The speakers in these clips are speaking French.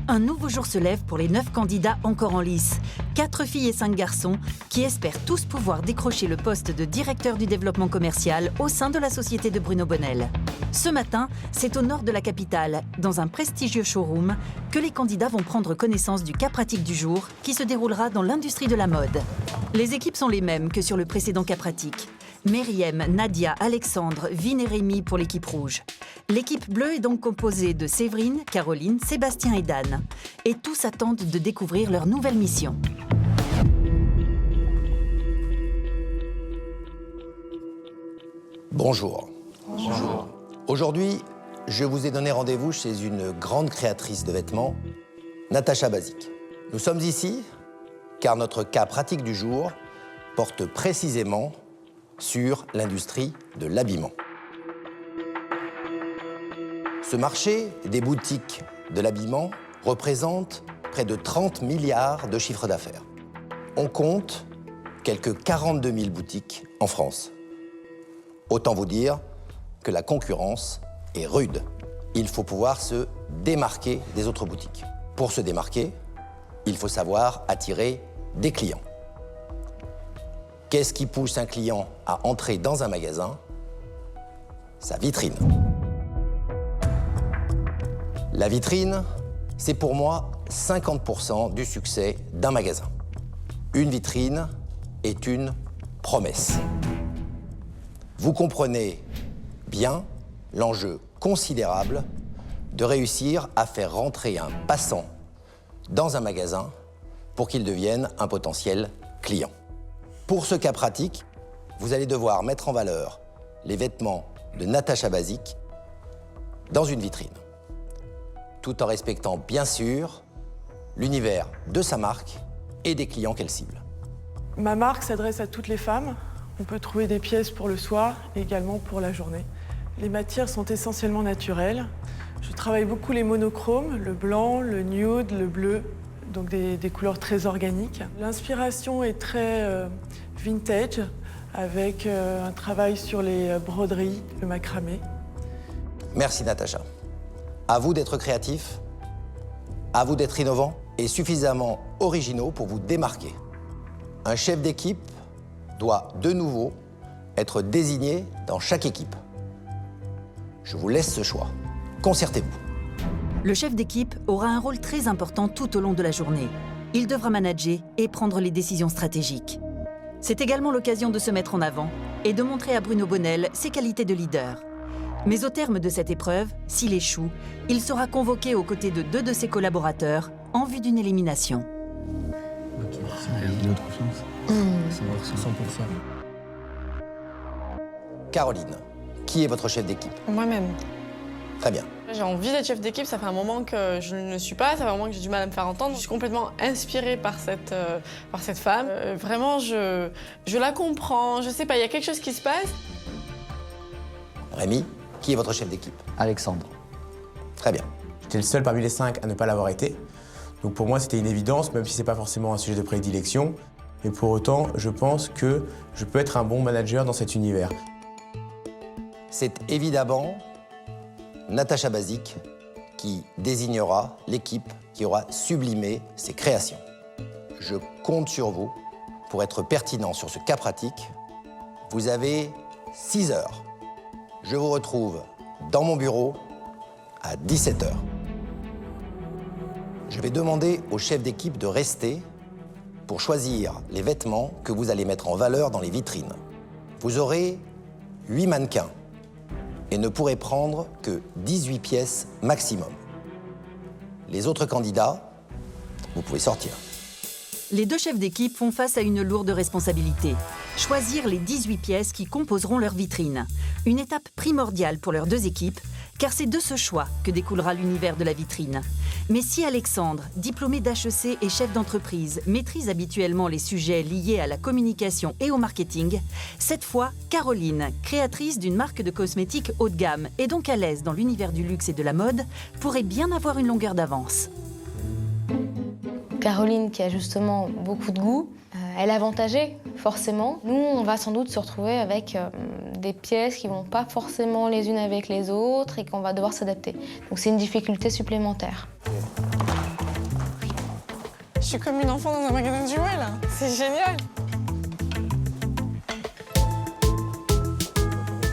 Un nouveau jour se lève pour les 9 candidats encore en lice. 4 filles et 5 garçons qui espèrent tous pouvoir décrocher le poste de directeur du développement commercial au sein de la société de Bruno Bonnel. Ce matin, c'est au nord de la capitale, dans un prestigieux showroom, que les candidats vont prendre connaissance du cas pratique du jour qui se déroulera dans l'industrie de la mode. Les équipes sont les mêmes que sur le précédent cas pratique. Meriem, Nadia, Alexandre, Vin et Rémi pour l'équipe rouge. L'équipe bleue est donc composée de Séverine, Caroline, Sébastien et Dan. Et tous attendent de découvrir leur nouvelle mission. Bonjour. Bonjour. Aujourd'hui, je vous ai donné rendez-vous chez une grande créatrice de vêtements, Natacha Basic. Nous sommes ici car notre cas pratique du jour porte précisément sur l'industrie de l'habillement. Ce marché des boutiques de l'habillement représente près de 30 milliards de chiffre d'affaires. On compte quelques 42 000 boutiques en France. Autant vous dire que la concurrence est rude. Il faut pouvoir se démarquer des autres boutiques. Pour se démarquer, il faut savoir attirer des clients. Qu'est-ce qui pousse un client à entrer dans un magasin? Sa vitrine. La vitrine, c'est pour moi 50% du succès d'un magasin. Une vitrine est une promesse. Vous comprenez bien l'enjeu considérable de réussir à faire rentrer un passant dans un magasin pour qu'il devienne un potentiel client. Pour ce cas pratique, vous allez devoir mettre en valeur les vêtements de Natacha Basic dans une vitrine, tout en respectant bien sûr l'univers de sa marque et des clients qu'elle cible. Ma marque s'adresse à toutes les femmes. On peut trouver des pièces pour le soir et également pour la journée. Les matières sont essentiellement naturelles. Je travaille beaucoup les monochromes, le blanc, le nude, le bleu, donc des couleurs très organiques. L'inspiration est très vintage, avec un travail sur les broderies, le macramé. Merci Natacha. À vous d'être créatif, à vous d'être innovant et suffisamment originaux pour vous démarquer. Un chef d'équipe doit de nouveau être désigné dans chaque équipe. Je vous laisse ce choix. Concertez-vous. Le chef d'équipe aura un rôle très important tout au long de la journée. Il devra manager et prendre les décisions stratégiques. C'est également l'occasion de se mettre en avant et de montrer à Bruno Bonnel ses qualités de leader. Mais au terme de cette épreuve, s'il échoue, il sera convoqué aux côtés de 2 de ses collaborateurs en vue d'une élimination. Ok, c'est notre confiance. 100%. Caroline, qui est votre chef d'équipe? Moi-même. Très bien. J'ai envie d'être chef d'équipe, ça fait un moment que je ne le suis pas, ça fait un moment que j'ai du mal à me faire entendre. Je suis complètement inspirée par cette femme. Vraiment, je la comprends, je sais pas, il y a quelque chose qui se passe. Rémi, qui est votre chef d'équipe? Alexandre. Très bien. J'étais le seul parmi les 5 à ne pas l'avoir été. Donc pour moi, c'était une évidence, même si c'est pas forcément un sujet de prédilection. Mais pour autant, je pense que je peux être un bon manager dans cet univers. C'est évidemment Natacha Basic qui désignera l'équipe qui aura sublimé ses créations. Je compte sur vous pour être pertinent sur ce cas pratique. Vous avez 6 heures. Je vous retrouve dans mon bureau à 17 heures. Je vais demander au chef d'équipe de rester pour choisir les vêtements que vous allez mettre en valeur dans les vitrines. Vous aurez 8 mannequins et ne pourrez prendre que 18 pièces maximum. Les autres candidats, vous pouvez sortir. Les 2 chefs d'équipe font face à une lourde responsabilité. Choisir les 18 pièces qui composeront leur vitrine. Une étape primordiale pour leurs 2 équipes, car c'est de ce choix que découlera l'univers de la vitrine. Mais si Alexandre, diplômé d'HEC et chef d'entreprise, maîtrise habituellement les sujets liés à la communication et au marketing, cette fois, Caroline, créatrice d'une marque de cosmétiques haut de gamme et donc à l'aise dans l'univers du luxe et de la mode, pourrait bien avoir une longueur d'avance. Caroline, qui a justement beaucoup de goût, elle est avantagée, forcément. Nous, on va sans doute se retrouver avec des pièces qui ne vont pas forcément les unes avec les autres et qu'on va devoir s'adapter. Donc c'est une difficulté supplémentaire. Je suis comme une enfant dans un magasin de jouets, là. C'est génial.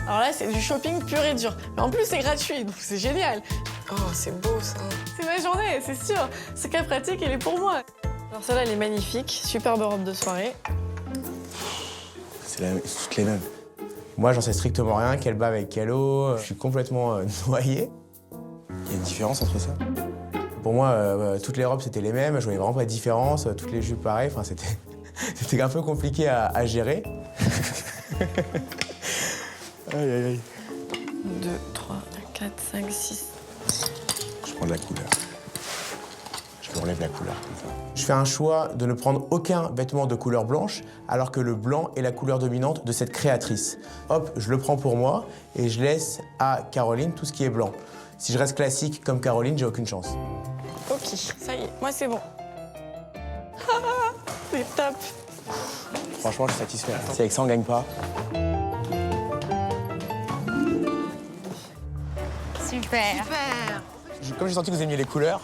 Alors là, c'est du shopping pur et dur. Mais en plus, c'est gratuit, donc c'est génial. Oh, c'est beau, ça. C'est ma journée, c'est sûr. Ce cas pratique, il est pour moi. Alors celle-là, elle est magnifique. Superbe robe de soirée. C'est toutes les mêmes. Moi, j'en sais strictement rien. Quelle bave avec quelle eau. Je suis complètement noyé. Il y a une différence entre ça? Pour moi, toutes les robes, c'était les mêmes. Je voyais vraiment pas de différence. Toutes les jupes, pareil. Enfin, c'était un peu compliqué à gérer. Aïe, aïe, aïe. 2, 3, 4, 5, 6. Je prends de la couleur. Je me relève la couleur comme ça. Je fais un choix de ne prendre aucun vêtement de couleur blanche, alors que le blanc est la couleur dominante de cette créatrice. Hop, je le prends pour moi et je laisse à Caroline tout ce qui est blanc. Si je reste classique comme Caroline, j'ai aucune chance. Ok, ça y est, moi c'est bon. C'est top. Franchement, je suis satisfait. Si avec ça, on gagne pas. Super. Comme j'ai senti que vous aimiez les couleurs,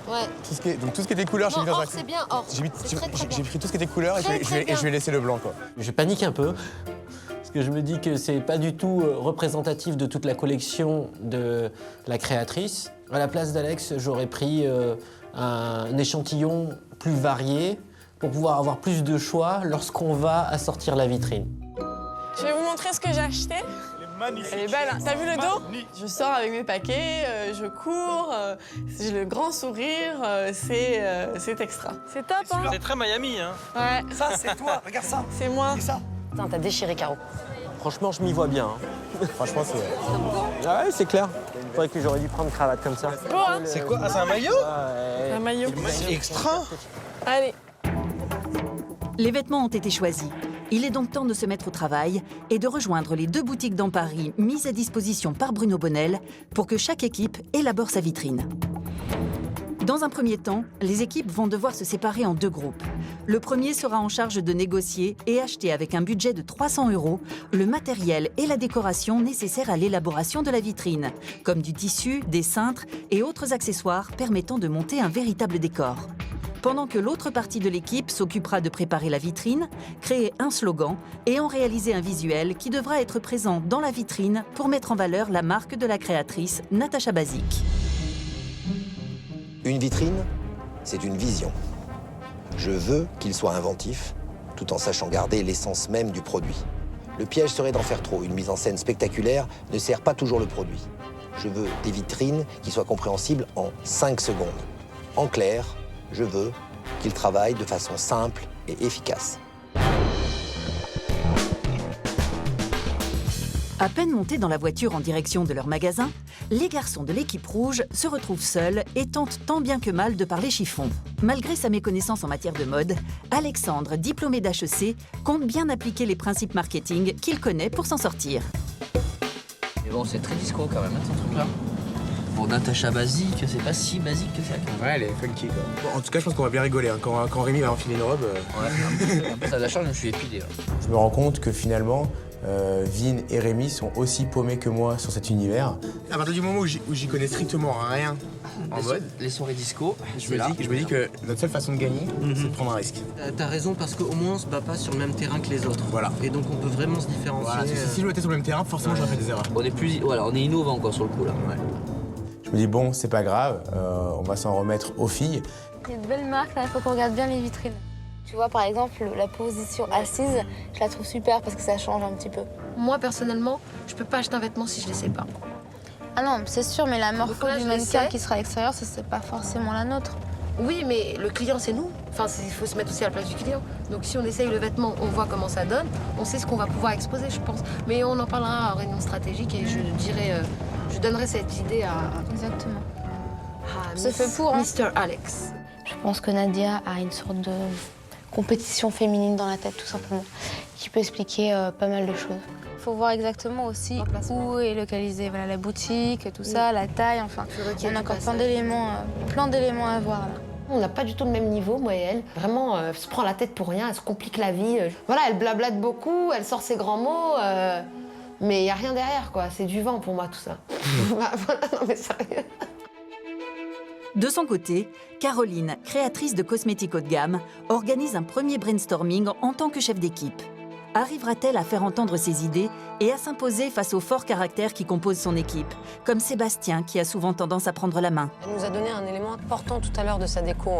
Ouais. tout ce qui était couleur, j'ai mis dans un... c'est bien, or. J'ai C'est très, très bien. pris tout ce qui était couleur et je vais laisser le blanc, quoi. Je panique un peu, parce que je me dis que c'est pas du tout représentatif de toute la collection de la créatrice. À la place d'Alex, j'aurais pris un échantillon plus varié pour pouvoir avoir plus de choix lorsqu'on va assortir la vitrine. Je vais vous montrer ce que j'ai acheté. Elle est belle, hein. T'as vu le dos? Je sors avec mes paquets, je cours, j'ai le grand sourire, c'est extra. C'est top, hein? C'est très Miami, hein. Ouais. Ça, c'est toi, regarde ça. C'est moi. C'est ça. Putain, t'as déchiré, Caro. Franchement, je m'y vois bien. Franchement, c'est... Ah ouais, c'est clair. C'est vrai que j'aurais dû prendre cravate comme ça. Beau, hein? C'est quoi? Ah, c'est un maillot? Un maillot. C'est extra. Allez. Les vêtements ont été choisis. Il est donc temps de se mettre au travail et de rejoindre les 2 boutiques dans Paris mises à disposition par Bruno Bonnel pour que chaque équipe élabore sa vitrine. Dans un premier temps, les équipes vont devoir se séparer en 2 groupes. Le premier sera en charge de négocier et acheter avec un budget de 300 € le matériel et la décoration nécessaires à l'élaboration de la vitrine, comme du tissu, des cintres et autres accessoires permettant de monter un véritable décor. Pendant que l'autre partie de l'équipe s'occupera de préparer la vitrine, créer un slogan et en réaliser un visuel qui devra être présent dans la vitrine pour mettre en valeur la marque de la créatrice Natacha Basic. Une vitrine, c'est une vision. Je veux qu'il soit inventif, tout en sachant garder l'essence même du produit. Le piège serait d'en faire trop. Une mise en scène spectaculaire ne sert pas toujours le produit. Je veux des vitrines qui soient compréhensibles en 5 secondes. En clair, je veux qu'ils travaillent de façon simple et efficace. À peine montés dans la voiture en direction de leur magasin, les garçons de l'équipe rouge se retrouvent seuls et tentent tant bien que mal de parler chiffon. Malgré sa méconnaissance en matière de mode, Alexandre, diplômé d'HEC, compte bien appliquer les principes marketing qu'il connaît pour s'en sortir. Mais bon, c'est très disco quand même, hein, ce truc-là. Pour Natacha Basic, c'est pas si basique que ça. Ouais, elle est funky, quoi. Bon, en tout cas, je pense qu'on va bien rigoler. Hein. Quand Rémi va enfiler une robe... Ouais, ça, l'achat, je me suis épilé. Là. Je me rends compte que finalement, Vin et Rémi sont aussi paumés que moi sur cet univers. À partir du moment où j'y connais strictement rien en mode, Les soirées disco, je me dis que notre seule façon de gagner, c'est de prendre un risque. T'as raison, parce qu'au moins on se bat pas sur le même terrain que les autres. Voilà. Et donc on peut vraiment se différencier. Voilà, si je étais sur le même terrain, forcément j'aurais fait des erreurs. on est plus, voilà, on est innovant quoi sur le coup là. Ouais. Je me dis bon, c'est pas grave, on va s'en remettre aux filles. Il y a de belles marques, là, il faut qu'on regarde bien les vitrines. Tu vois, par exemple, la position assise, je la trouve super parce que ça change un petit peu. Moi, personnellement, je peux pas acheter un vêtement si je le sais pas. Ah non, c'est sûr, mais la morpho Donc là, du je le mannequin sais. qui sera à l'extérieur, ça, c'est pas forcément la nôtre. Oui, mais le client, c'est nous. Enfin, il faut se mettre aussi à la place du client. Donc si on essaye le vêtement, on voit comment ça donne, on sait ce qu'on va pouvoir exposer, je pense. Mais on en parlera en réunion stratégique et je dirai, je donnerai cette idée à Exactement. C'est fait pour, hein. Mr. Alex. Je pense que Nadia a une sorte de compétition féminine dans la tête, tout simplement, qui peut expliquer pas mal de choses. Il faut voir exactement aussi où est localisée voilà, la boutique, tout ça, la taille, enfin. Il y en a encore plein d'éléments à voir là. On n'a pas du tout le même niveau, moi et elle. Vraiment, elle se prend la tête pour rien, elle se complique la vie. Voilà, elle blablate beaucoup, elle sort ses grands mots, mais il n'y a rien derrière, quoi. C'est du vent pour moi, tout ça. Voilà, non mais sérieux. De son côté, Caroline, créatrice de cosmétiques haut de gamme, organise un premier brainstorming en tant que chef d'équipe. Arrivera-t-elle à faire entendre ses idées et à s'imposer face au fort caractère qui compose son équipe, comme Sébastien qui a souvent tendance à prendre la main? Elle nous a donné un élément important tout à l'heure de sa déco,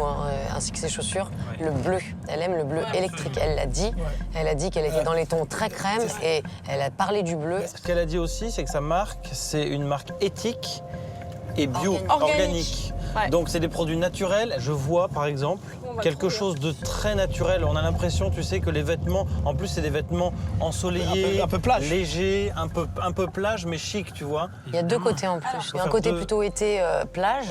ainsi que ses chaussures, le bleu. Elle aime le bleu électrique, elle l'a dit. Elle a dit qu'elle était dans les tons très crème et elle a parlé du bleu. Ce qu'elle a dit aussi, c'est que sa marque, c'est une marque éthique et bio, Organique. Ouais. Donc c'est des produits naturels. Je vois par exemple quelque chose de très naturel. On a l'impression, tu sais, que les vêtements, en plus c'est des vêtements ensoleillés, un peu plage, légers, un peu plage mais chic, tu vois. Il y a deux côtés en plus. Il y a un côté plutôt été plage.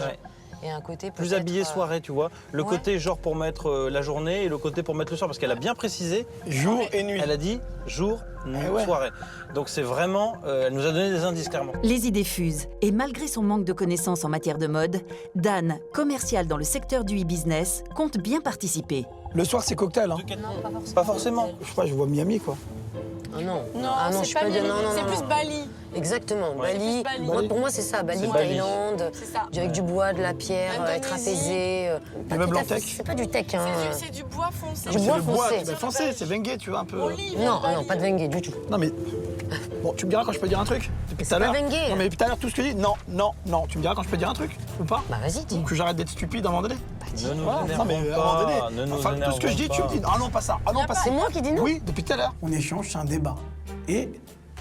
Et un côté plus habillé soirée, tu vois. Le côté genre pour mettre la journée et le côté pour mettre le soir, parce qu'elle a bien précisé. Jour et nuit. Elle a dit jour, nuit, soirée. Donc c'est vraiment, elle nous a donné des indices clairement. Les idées fusent et malgré son manque de connaissances en matière de mode, Dan, commercial dans le secteur du e-business, compte bien participer. Le soir, c'est cocktail, hein. Non, pas forcément. Je sais pas, je vois Miami, quoi. Ah non. Non, c'est pas Miami, c'est plus Bali. Exactement, Bali. Bali. Pour moi, c'est ça, Bali, C'est Bali. Thaïlande, avec du bois, de la pierre, être apaisé. Des meubles en tech. C'est pas du tech, hein. C'est du bois foncé. Du bois foncé. C'est foncé, c'est Vengue, tu vois, un peu. Non, pas de Vengue du tout. Non, mais. Bon, tu me diras quand je peux dire un truc. Depuis tout à l'heure. pas Vengue. Non, mais depuis tout à l'heure, tout ce que je dis, non. Tu me diras quand je peux dire un truc, ou pas? Bah, vas-y, dis. Ou que j'arrête d'être stupide à un moment donné. Ne nous Voilà. Non, mais à un moment donné. Enfin, tout ce que je dis, tu me dis, ah non, pas ça. Ah non, pas ça. C'est moi qui dis non. Oui, depuis tout à l'heure. On échange, c'est un débat. Et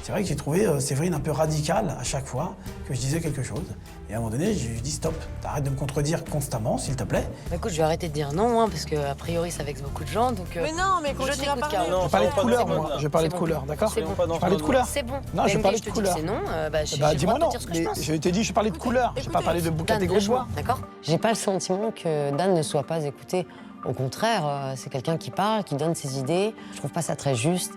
c'est vrai que j'ai trouvé Séverine un peu radicale à chaque fois que je disais quelque chose. Et à un moment donné, je lui dis stop, t'arrêtes de me contredire constamment, s'il te plaît. Bah, écoute, je vais arrêter de dire non, parce qu'a priori, ça vexe beaucoup de gens. Donc, Mais non, mais je continue à t'écoute, parler. Caro. Non, Je parlais de pas couleur, dans ce moi. mode-là. Je parlais de C'est couleur, d'accord? C'est bon. Je parlais de couleur. C'est bon. Non, je Vengue, parlais je de te dis couleur. que c'est non, j'ai Bah, le dis-moi droit de non. te dire ce que je pense. Je t'ai dit, je parlais de couleur. J'ai pas parlé de Dan, catégorie de bois. d'accord? J'ai pas le sentiment que Dan ne soit pas écouté. Au contraire, c'est quelqu'un qui parle, qui donne ses idées. Je trouve pas ça très juste.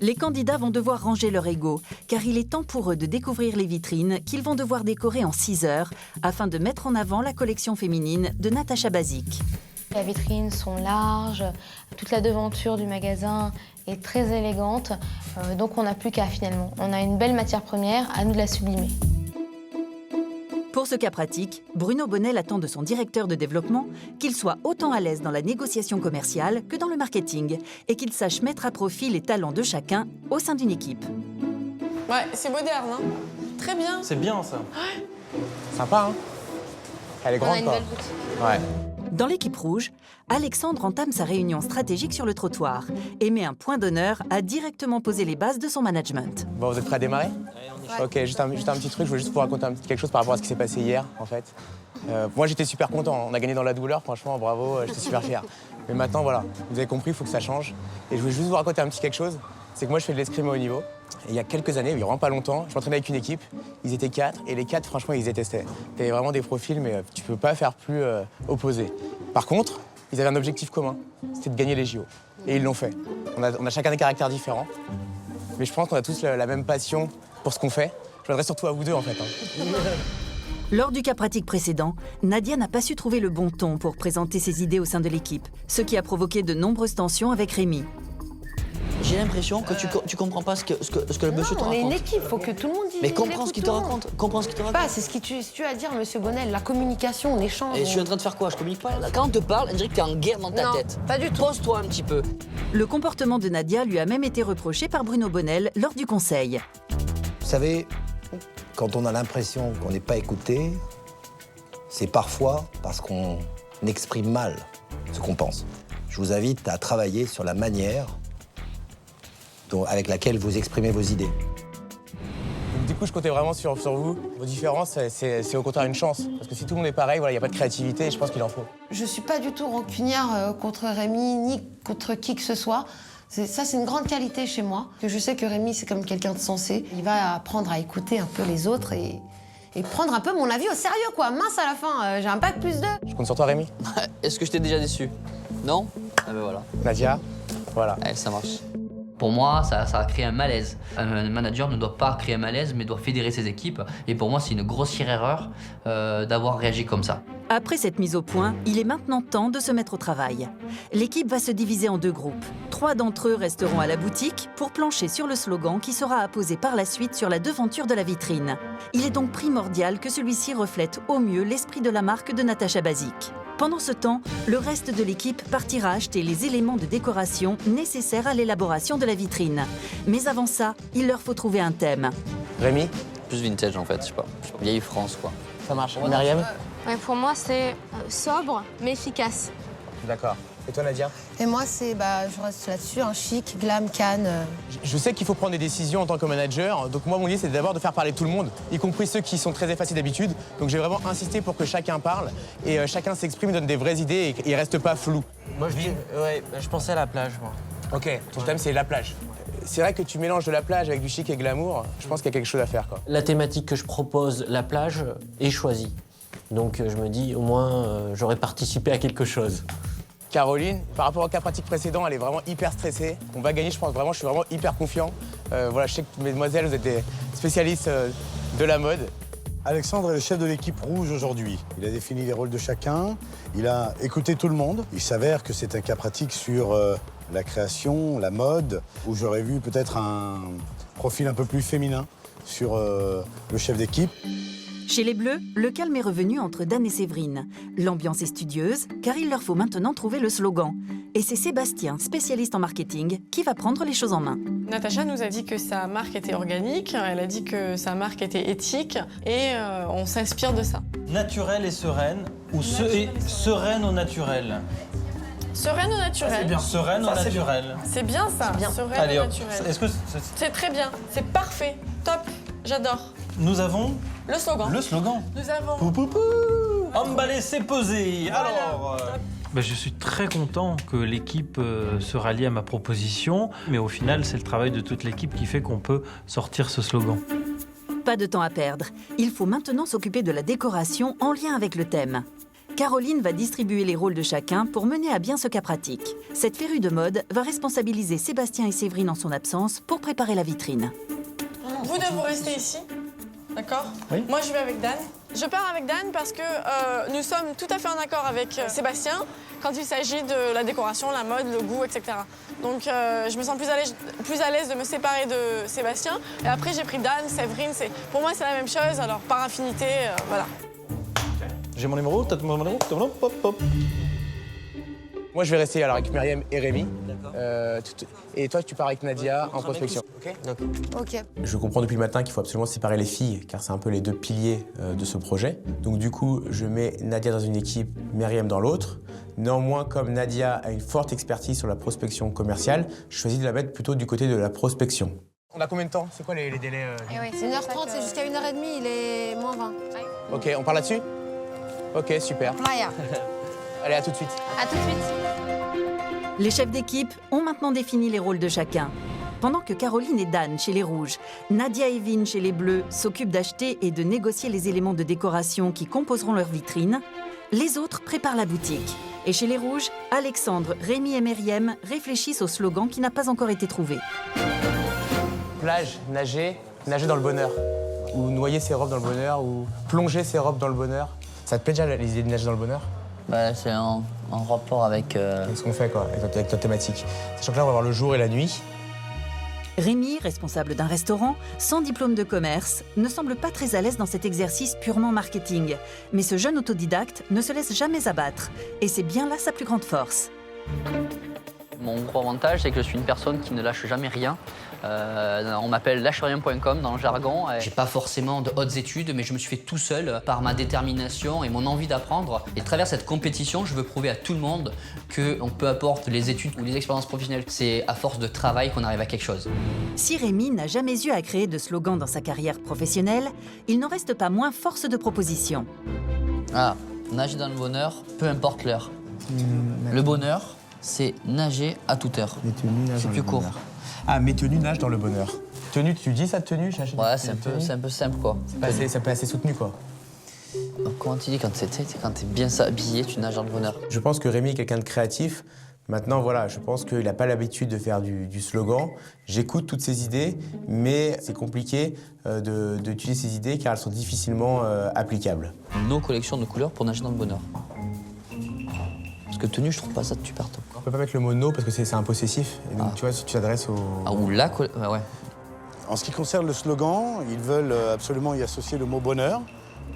Les candidats vont devoir ranger leur ego, car il est temps pour eux de découvrir les vitrines qu'ils vont devoir décorer en 6 heures, afin de mettre en avant la collection féminine de Natacha Basic. Les vitrines sont larges, toute la devanture du magasin est très élégante, donc on n'a plus qu'à finalement. On a une belle matière première, à nous de la sublimer. Pour ce cas pratique, Bruno Bonnel attend de son directeur de développement qu'il soit autant à l'aise dans la négociation commerciale que dans le marketing et qu'il sache mettre à profit les talents de chacun au sein d'une équipe. Ouais, c'est moderne, hein. Très bien. C'est bien ça. Sympa, hein? Elle est On a grande, une quoi. belle boutique. Ouais. Dans l'équipe rouge, Alexandre entame sa réunion stratégique sur le trottoir et met un point d'honneur à directement poser les bases de son management. Bon, vous êtes prêts à démarrer? Ok, juste un petit truc, je voulais juste vous raconter quelque chose par rapport à ce qui s'est passé hier, en fait. Moi, j'étais super content, on a gagné dans la douleur, franchement, bravo, j'étais super fier. Mais maintenant, voilà, vous avez compris, il faut que ça change. Et je voulais juste vous raconter un petit quelque chose, c'est que moi, je fais de l'escrime au haut niveau. Et il y a quelques années, il y a vraiment pas longtemps, je m'entraînais avec une équipe, ils étaient 4, et les 4, franchement, ils se détestaient. T'avais vraiment des profils, mais tu peux pas faire plus opposés. Par contre, ils avaient un objectif commun, c'était de gagner les JO. Et ils l'ont fait. On a chacun des caractères différents, mais je pense qu'on a tous la même passion pour ce qu'on fait. Je m'adresse surtout à vous deux, en fait. Hein. Lors du cas pratique précédent, Nadia n'a pas su trouver le bon ton pour présenter ses idées au sein de l'équipe, ce qui a provoqué de nombreuses tensions avec Rémi. J'ai l'impression que tu comprends pas ce que le monsieur te On est raconte. une équipe, faut que tout le monde dise. Mais comprends ce qu'il te raconte. Comprends ce qu'il te raconte. Pas, c'est ce que tu as à dire, monsieur Bonnel, la communication, l'échange. Et je suis en train de faire quoi? Je communique pas là. Quand on te parle, on dirait que t'es en guerre dans ta Non, tête. pas du tout. Pose-toi un petit peu. Le comportement de Nadia lui a même été reproché par Bruno Bonnel lors du conseil. Vous savez, quand on a l'impression qu'on n'est pas écouté, c'est parfois parce qu'on exprime mal ce qu'on pense. Je vous invite à travailler sur la manière avec laquelle vous exprimez vos idées. Donc, du coup, je comptais vraiment sur vous. Vos différences, c'est au contraire une chance. Parce que si tout le monde est pareil, voilà, il n'y a pas de créativité et je pense qu'il en faut. Je suis pas du tout rancunière contre Rémi, ni contre qui que ce soit. Ça, c'est une grande qualité chez moi. Je sais que Rémi, c'est comme quelqu'un de sensé. Il va apprendre à écouter un peu les autres et prendre un peu mon avis au sérieux, quoi. Mince, à la fin, j'ai un bac +2. Je compte sur toi, Rémi. Est-ce que je t'ai déjà déçu? Non? Ah ben voilà. Nadia, voilà. Allez, ça marche. Pour moi, ça a créé un malaise. Un manager ne doit pas créer un malaise, mais doit fédérer ses équipes. Et pour moi, c'est une grossière erreur d'avoir réagi comme ça. Après cette mise au point, il est maintenant temps de se mettre au travail. L'équipe va se diviser en 2 groupes. 3 d'entre eux resteront à la boutique pour plancher sur le slogan qui sera apposé par la suite sur la devanture de la vitrine. Il est donc primordial que celui-ci reflète au mieux l'esprit de la marque de Natacha Basic. Pendant ce temps, le reste de l'équipe partira acheter les éléments de décoration nécessaires à l'élaboration de la vitrine. Mais avant ça, il leur faut trouver un thème. Rémi? Plus vintage en fait, je sais pas. Vieille France quoi. Ça marche. Myriam? Ouais, pour moi, c'est sobre mais efficace. D'accord. Et toi, Nadia? Et moi, je reste là-dessus, un chic, glam, canne. Je sais qu'il faut prendre des décisions en tant que manager, donc moi, mon idée, c'est d'abord de faire parler tout le monde, y compris ceux qui sont très effacés d'habitude. Donc j'ai vraiment insisté pour que chacun parle et chacun s'exprime, donne des vraies idées et reste pas flou. Moi, je pensais à la plage, moi. Ok, ton thème, c'est la plage. C'est vrai que tu mélanges de la plage avec du chic et glamour, je pense qu'il y a quelque chose à faire, quoi. La thématique que je propose, la plage, est choisie. Donc je me dis, au moins, j'aurais participé à quelque chose. Caroline, par rapport au cas pratique précédent, elle est vraiment hyper stressée. On va gagner, je pense vraiment, je suis vraiment hyper confiant. Voilà, je sais que mesdemoiselles, vous êtes des spécialistes de la mode. Alexandre est le chef de l'équipe rouge aujourd'hui. Il a défini les rôles de chacun, il a écouté tout le monde. Il s'avère que c'est un cas pratique sur la création, la mode, où j'aurais vu peut-être un profil un peu plus féminin sur le chef d'équipe. Chez les Bleus, le calme est revenu entre Dan et Séverine. L'ambiance est studieuse, car il leur faut maintenant trouver le slogan. Et c'est Sébastien, spécialiste en marketing, qui va prendre les choses en main. Natacha nous a dit que sa marque était organique, elle a dit que sa marque était éthique et on s'inspire de ça. Naturelle et sereine, ou sereine au naturel. Sereine au naturel. C'est bien. Sereine au naturel. C'est bien ça, sereine Allez au hop, naturel. est-ce que C'est très bien, c'est parfait, top, j'adore. nous avons Le slogan. le slogan? Nous avons... Pou pou pou. Emballé, c'est pesé. Alors... Je suis très content que l'équipe se rallie à ma proposition, mais au final, c'est le travail de toute l'équipe qui fait qu'on peut sortir ce slogan. Pas de temps à perdre. Il faut maintenant s'occuper de la décoration en lien avec le thème. Caroline va distribuer les rôles de chacun pour mener à bien ce cas pratique. Cette férue de mode va responsabiliser Sébastien et Séverine en son absence pour préparer la vitrine. Vous deux, vous restez ici, d'accord? Oui. Moi, je vais avec Dan. Je pars avec Dan parce que nous sommes tout à fait en accord avec Sébastien quand il s'agit de la décoration, la mode, le goût, etc. Donc, je me sens plus à l'aise de me séparer de Sébastien. Et après, j'ai pris Dan, Séverine. Pour moi, c'est la même chose. Alors, par affinité, voilà. J'ai mon numéro, t'as mon numéro, hop, hop. Moi, je vais rester alors avec Myriam et Rémi. Et toi, tu pars avec Nadia en prospection. Ok. Je comprends depuis le matin qu'il faut absolument séparer les filles, car c'est un peu les 2 piliers de ce projet. Donc du coup, je mets Nadia dans une équipe, Myriam dans l'autre. Néanmoins, comme Nadia a une forte expertise sur la prospection commerciale, je choisis de la mettre plutôt du côté de la prospection. On a combien de temps? C'est quoi les délais C'est 1h30, c'est jusqu'à 1h30, il est moins 20. Ok, on parle là-dessus? Ok, super. Maya. Allez, à tout de suite. À tout de suite. Les chefs d'équipe ont maintenant défini les rôles de chacun. Pendant que Caroline et Dan, chez les Rouges, Nadia et Vin, chez les Bleus, s'occupent d'acheter et de négocier les éléments de décoration qui composeront leur vitrine, les autres préparent la boutique. Et chez les Rouges, Alexandre, Rémi et Myriam réfléchissent au slogan qui n'a pas encore été trouvé. Plage, nager dans le bonheur. Ou noyer ses robes dans le bonheur, ou plonger ses robes dans le bonheur. Ça te plaît déjà l'idée de nager dans le bonheur? C'est en rapport avec... C'est ce qu'on fait, quoi, avec ta thématique. Sachant que là, on va voir le jour et la nuit. Rémi, responsable d'un restaurant, sans diplôme de commerce, ne semble pas très à l'aise dans cet exercice purement marketing. Mais ce jeune autodidacte ne se laisse jamais abattre. Et c'est bien là sa plus grande force. Mon gros avantage, c'est que je suis une personne qui ne lâche jamais rien. On m'appelle lâcherien.com dans le jargon. J'ai pas forcément de hautes études, mais je me suis fait tout seul par ma détermination et mon envie d'apprendre. Et à travers cette compétition, je veux prouver à tout le monde qu'on peu importe les études ou les expériences professionnelles, c'est à force de travail qu'on arrive à quelque chose. Si Rémi n'a jamais eu à créer de slogan dans sa carrière professionnelle, il n'en reste pas moins force de proposition. Ah, nager dans le bonheur, peu importe l'heure. Le bonheur, c'est nager à toute heure. C'est plus court. Ah, mes tenues nagent dans le bonheur. Tenue, tu dis ça, tenue? Ouais, c'est un peu simple, quoi. C'est pas assez soutenu, quoi. Donc, comment tu dis quand t'es bien habillé, tu nages dans le bonheur? Je pense que Rémi est quelqu'un de créatif. Maintenant, voilà, je pense qu'il n'a pas l'habitude de faire du slogan. J'écoute toutes ces idées, mais c'est compliqué d'utiliser ces idées car elles sont difficilement applicables. Nos collections de couleurs pour nager dans le bonheur. Parce que tenue, je trouve pas ça super top. On peut pas mettre le mot no parce que c'est un possessif. Et donc, tu vois, si tu t'adresses au... Ah, ou la ouais. En ce qui concerne le slogan, ils veulent absolument y associer le mot bonheur.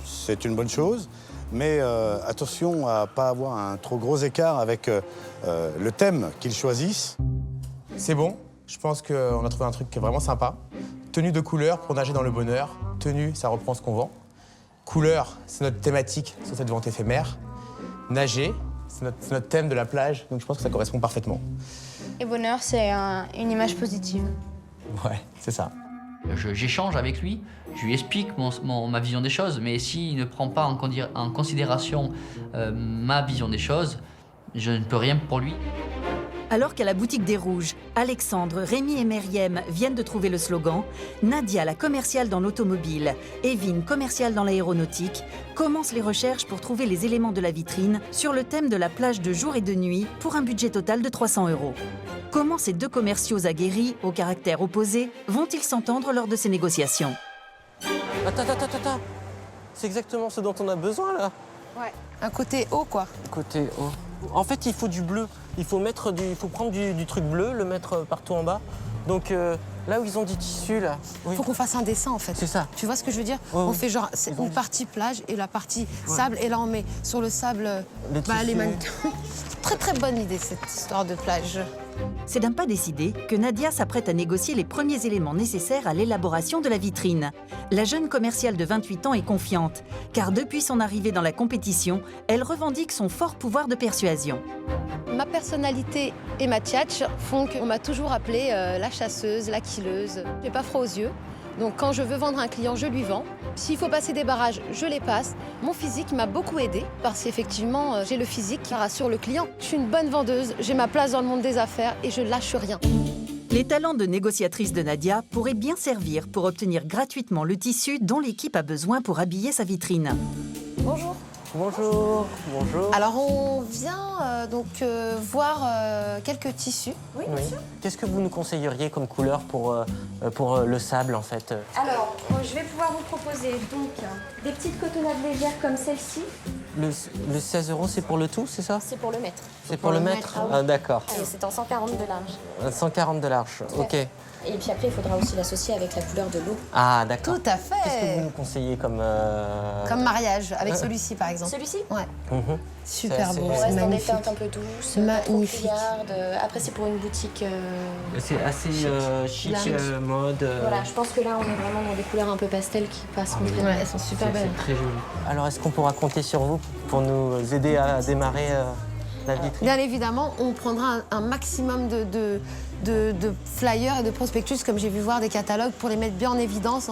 C'est une bonne chose. Mais attention à ne pas avoir un trop gros écart avec le thème qu'ils choisissent. C'est bon, je pense qu'on a trouvé un truc qui est vraiment sympa. Tenue de couleur pour nager dans le bonheur. Tenue, ça reprend ce qu'on vend. Couleur, c'est notre thématique sur cette vente éphémère. Nager, c'est notre thème de la plage, donc je pense que ça correspond parfaitement. Et bonheur, c'est une image positive. Ouais, c'est ça. J'échange avec lui, je lui explique ma vision des choses, mais s'il ne prend pas en considération ma vision des choses, je ne peux rien pour lui. Alors qu'à la boutique des Rouges, Alexandre, Rémi et Meriem viennent de trouver le slogan, Nadia, la commerciale dans l'automobile, Evine, commerciale dans l'aéronautique, commencent les recherches pour trouver les éléments de la vitrine sur le thème de la plage de jour et de nuit pour un budget total de 300 €. Comment ces deux commerciaux aguerris, au caractère opposé, vont-ils s'entendre lors de ces négociations? Attends. C'est exactement ce dont on a besoin, là. Ouais. Un côté haut, quoi. Côté haut. En fait, il faut du bleu. Il faut prendre du truc bleu, le mettre partout en bas. Donc là où ils ont du tissu, là. Il faut qu'on fasse un dessin, en fait. C'est ça. Tu vois ce que je veux dire? On fait genre une partie plage et la partie sable. Et là, on met sur le sable les mannequins. Très, très bonne idée, cette histoire de plage. C'est d'un pas décidé que Nadia s'apprête à négocier les premiers éléments nécessaires à l'élaboration de la vitrine. La jeune commerciale de 28 ans est confiante, car depuis son arrivée dans la compétition, elle revendique son fort pouvoir de persuasion. Ma personnalité et ma tchatch font qu'on m'a toujours appelée la chasseuse, la killeuse. J'ai pas froid aux yeux, donc quand je veux vendre un client, je lui vends. S'il faut passer des barrages, je les passe. Mon physique m'a beaucoup aidée parce qu'effectivement, j'ai le physique qui rassure le client. Je suis une bonne vendeuse, j'ai ma place dans le monde des affaires et je lâche rien. Les talents de négociatrice de Nadia pourraient bien servir pour obtenir gratuitement le tissu dont l'équipe a besoin pour habiller sa vitrine. Bonjour. Bonjour. Alors on vient voir quelques tissus. Oui, bien sûr. Qu'est-ce que vous nous conseilleriez comme couleur pour le sable, en fait? Alors, je vais pouvoir vous proposer donc des petites cotonnades légères comme celle-ci. Le 16 €, c'est pour le tout, c'est ça? C'est pour le mètre. C'est pour le mètre? Ah, d'accord. Et c'est en 140 de large. 140 de large, ok. Et puis après, il faudra aussi l'associer avec la couleur de l'eau. Ah, d'accord. Tout à fait. Qu'est-ce que vous nous conseillez comme... Comme mariage, avec celui-ci par exemple. Celui-ci? Ouais. Super beau, On c'est reste dans des magnifique. teintes un peu douces, Magnifique. Après, c'est pour une boutique... C'est assez chic, mode... Voilà, je pense que là, on est vraiment dans des couleurs un peu pastel qui passent complètement. Ouais, elles sont super belles. C'est très joli. Alors, est-ce qu'on pourra compter sur vous pour nous aider à démarrer la vitrine? Bien évidemment, on prendra un maximum de flyers et de prospectus, comme j'ai vu voir des catalogues, pour les mettre bien en évidence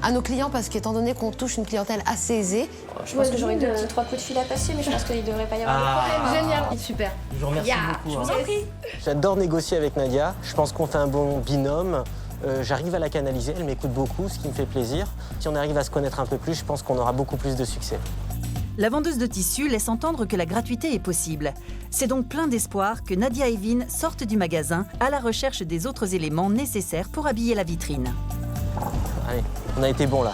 à nos clients, parce qu'étant donné qu'on touche une clientèle assez aisée. Je pense que j'aurai 2 petits 3 coups de fil à passer, mais je pense qu'il ne devrait pas y avoir de problème. Génial, super. Je vous remercie beaucoup. Je vous en prie. J'adore négocier avec Nadia. Je pense qu'on fait un bon binôme. J'arrive à la canaliser, elle m'écoute beaucoup, ce qui me fait plaisir. Si on arrive à se connaître un peu plus, je pense qu'on aura beaucoup plus de succès. La vendeuse de tissus laisse entendre que la gratuité est possible. C'est donc plein d'espoir que Nadia et Evine sortent du magasin à la recherche des autres éléments nécessaires pour habiller la vitrine. Allez, on a été bons là.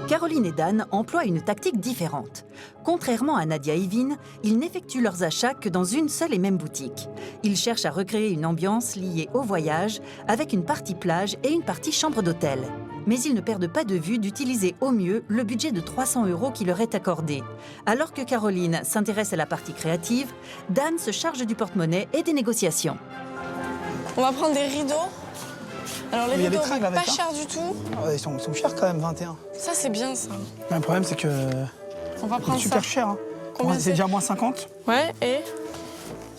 Caroline et Dan emploient une tactique différente. Contrairement à Nadia et Evine, ils n'effectuent leurs achats que dans une seule et même boutique. Ils cherchent à recréer une ambiance liée au voyage avec une partie plage et une partie chambre d'hôtel. Mais ils ne perdent pas de vue d'utiliser au mieux le budget de 300 € qui leur est accordé. Alors que Caroline s'intéresse à la partie créative, Dan se charge du porte-monnaie et des négociations. On va prendre des rideaux. Alors les Il y a des rideaux, tringles avec, pas hein. chers du tout. Ils sont chers quand même, 21. Ça, c'est bien, ça. Mais le problème, c'est que On va c'est prendre super ça. cher. Hein. Combien C'est c'est déjà moins 50. Ouais, et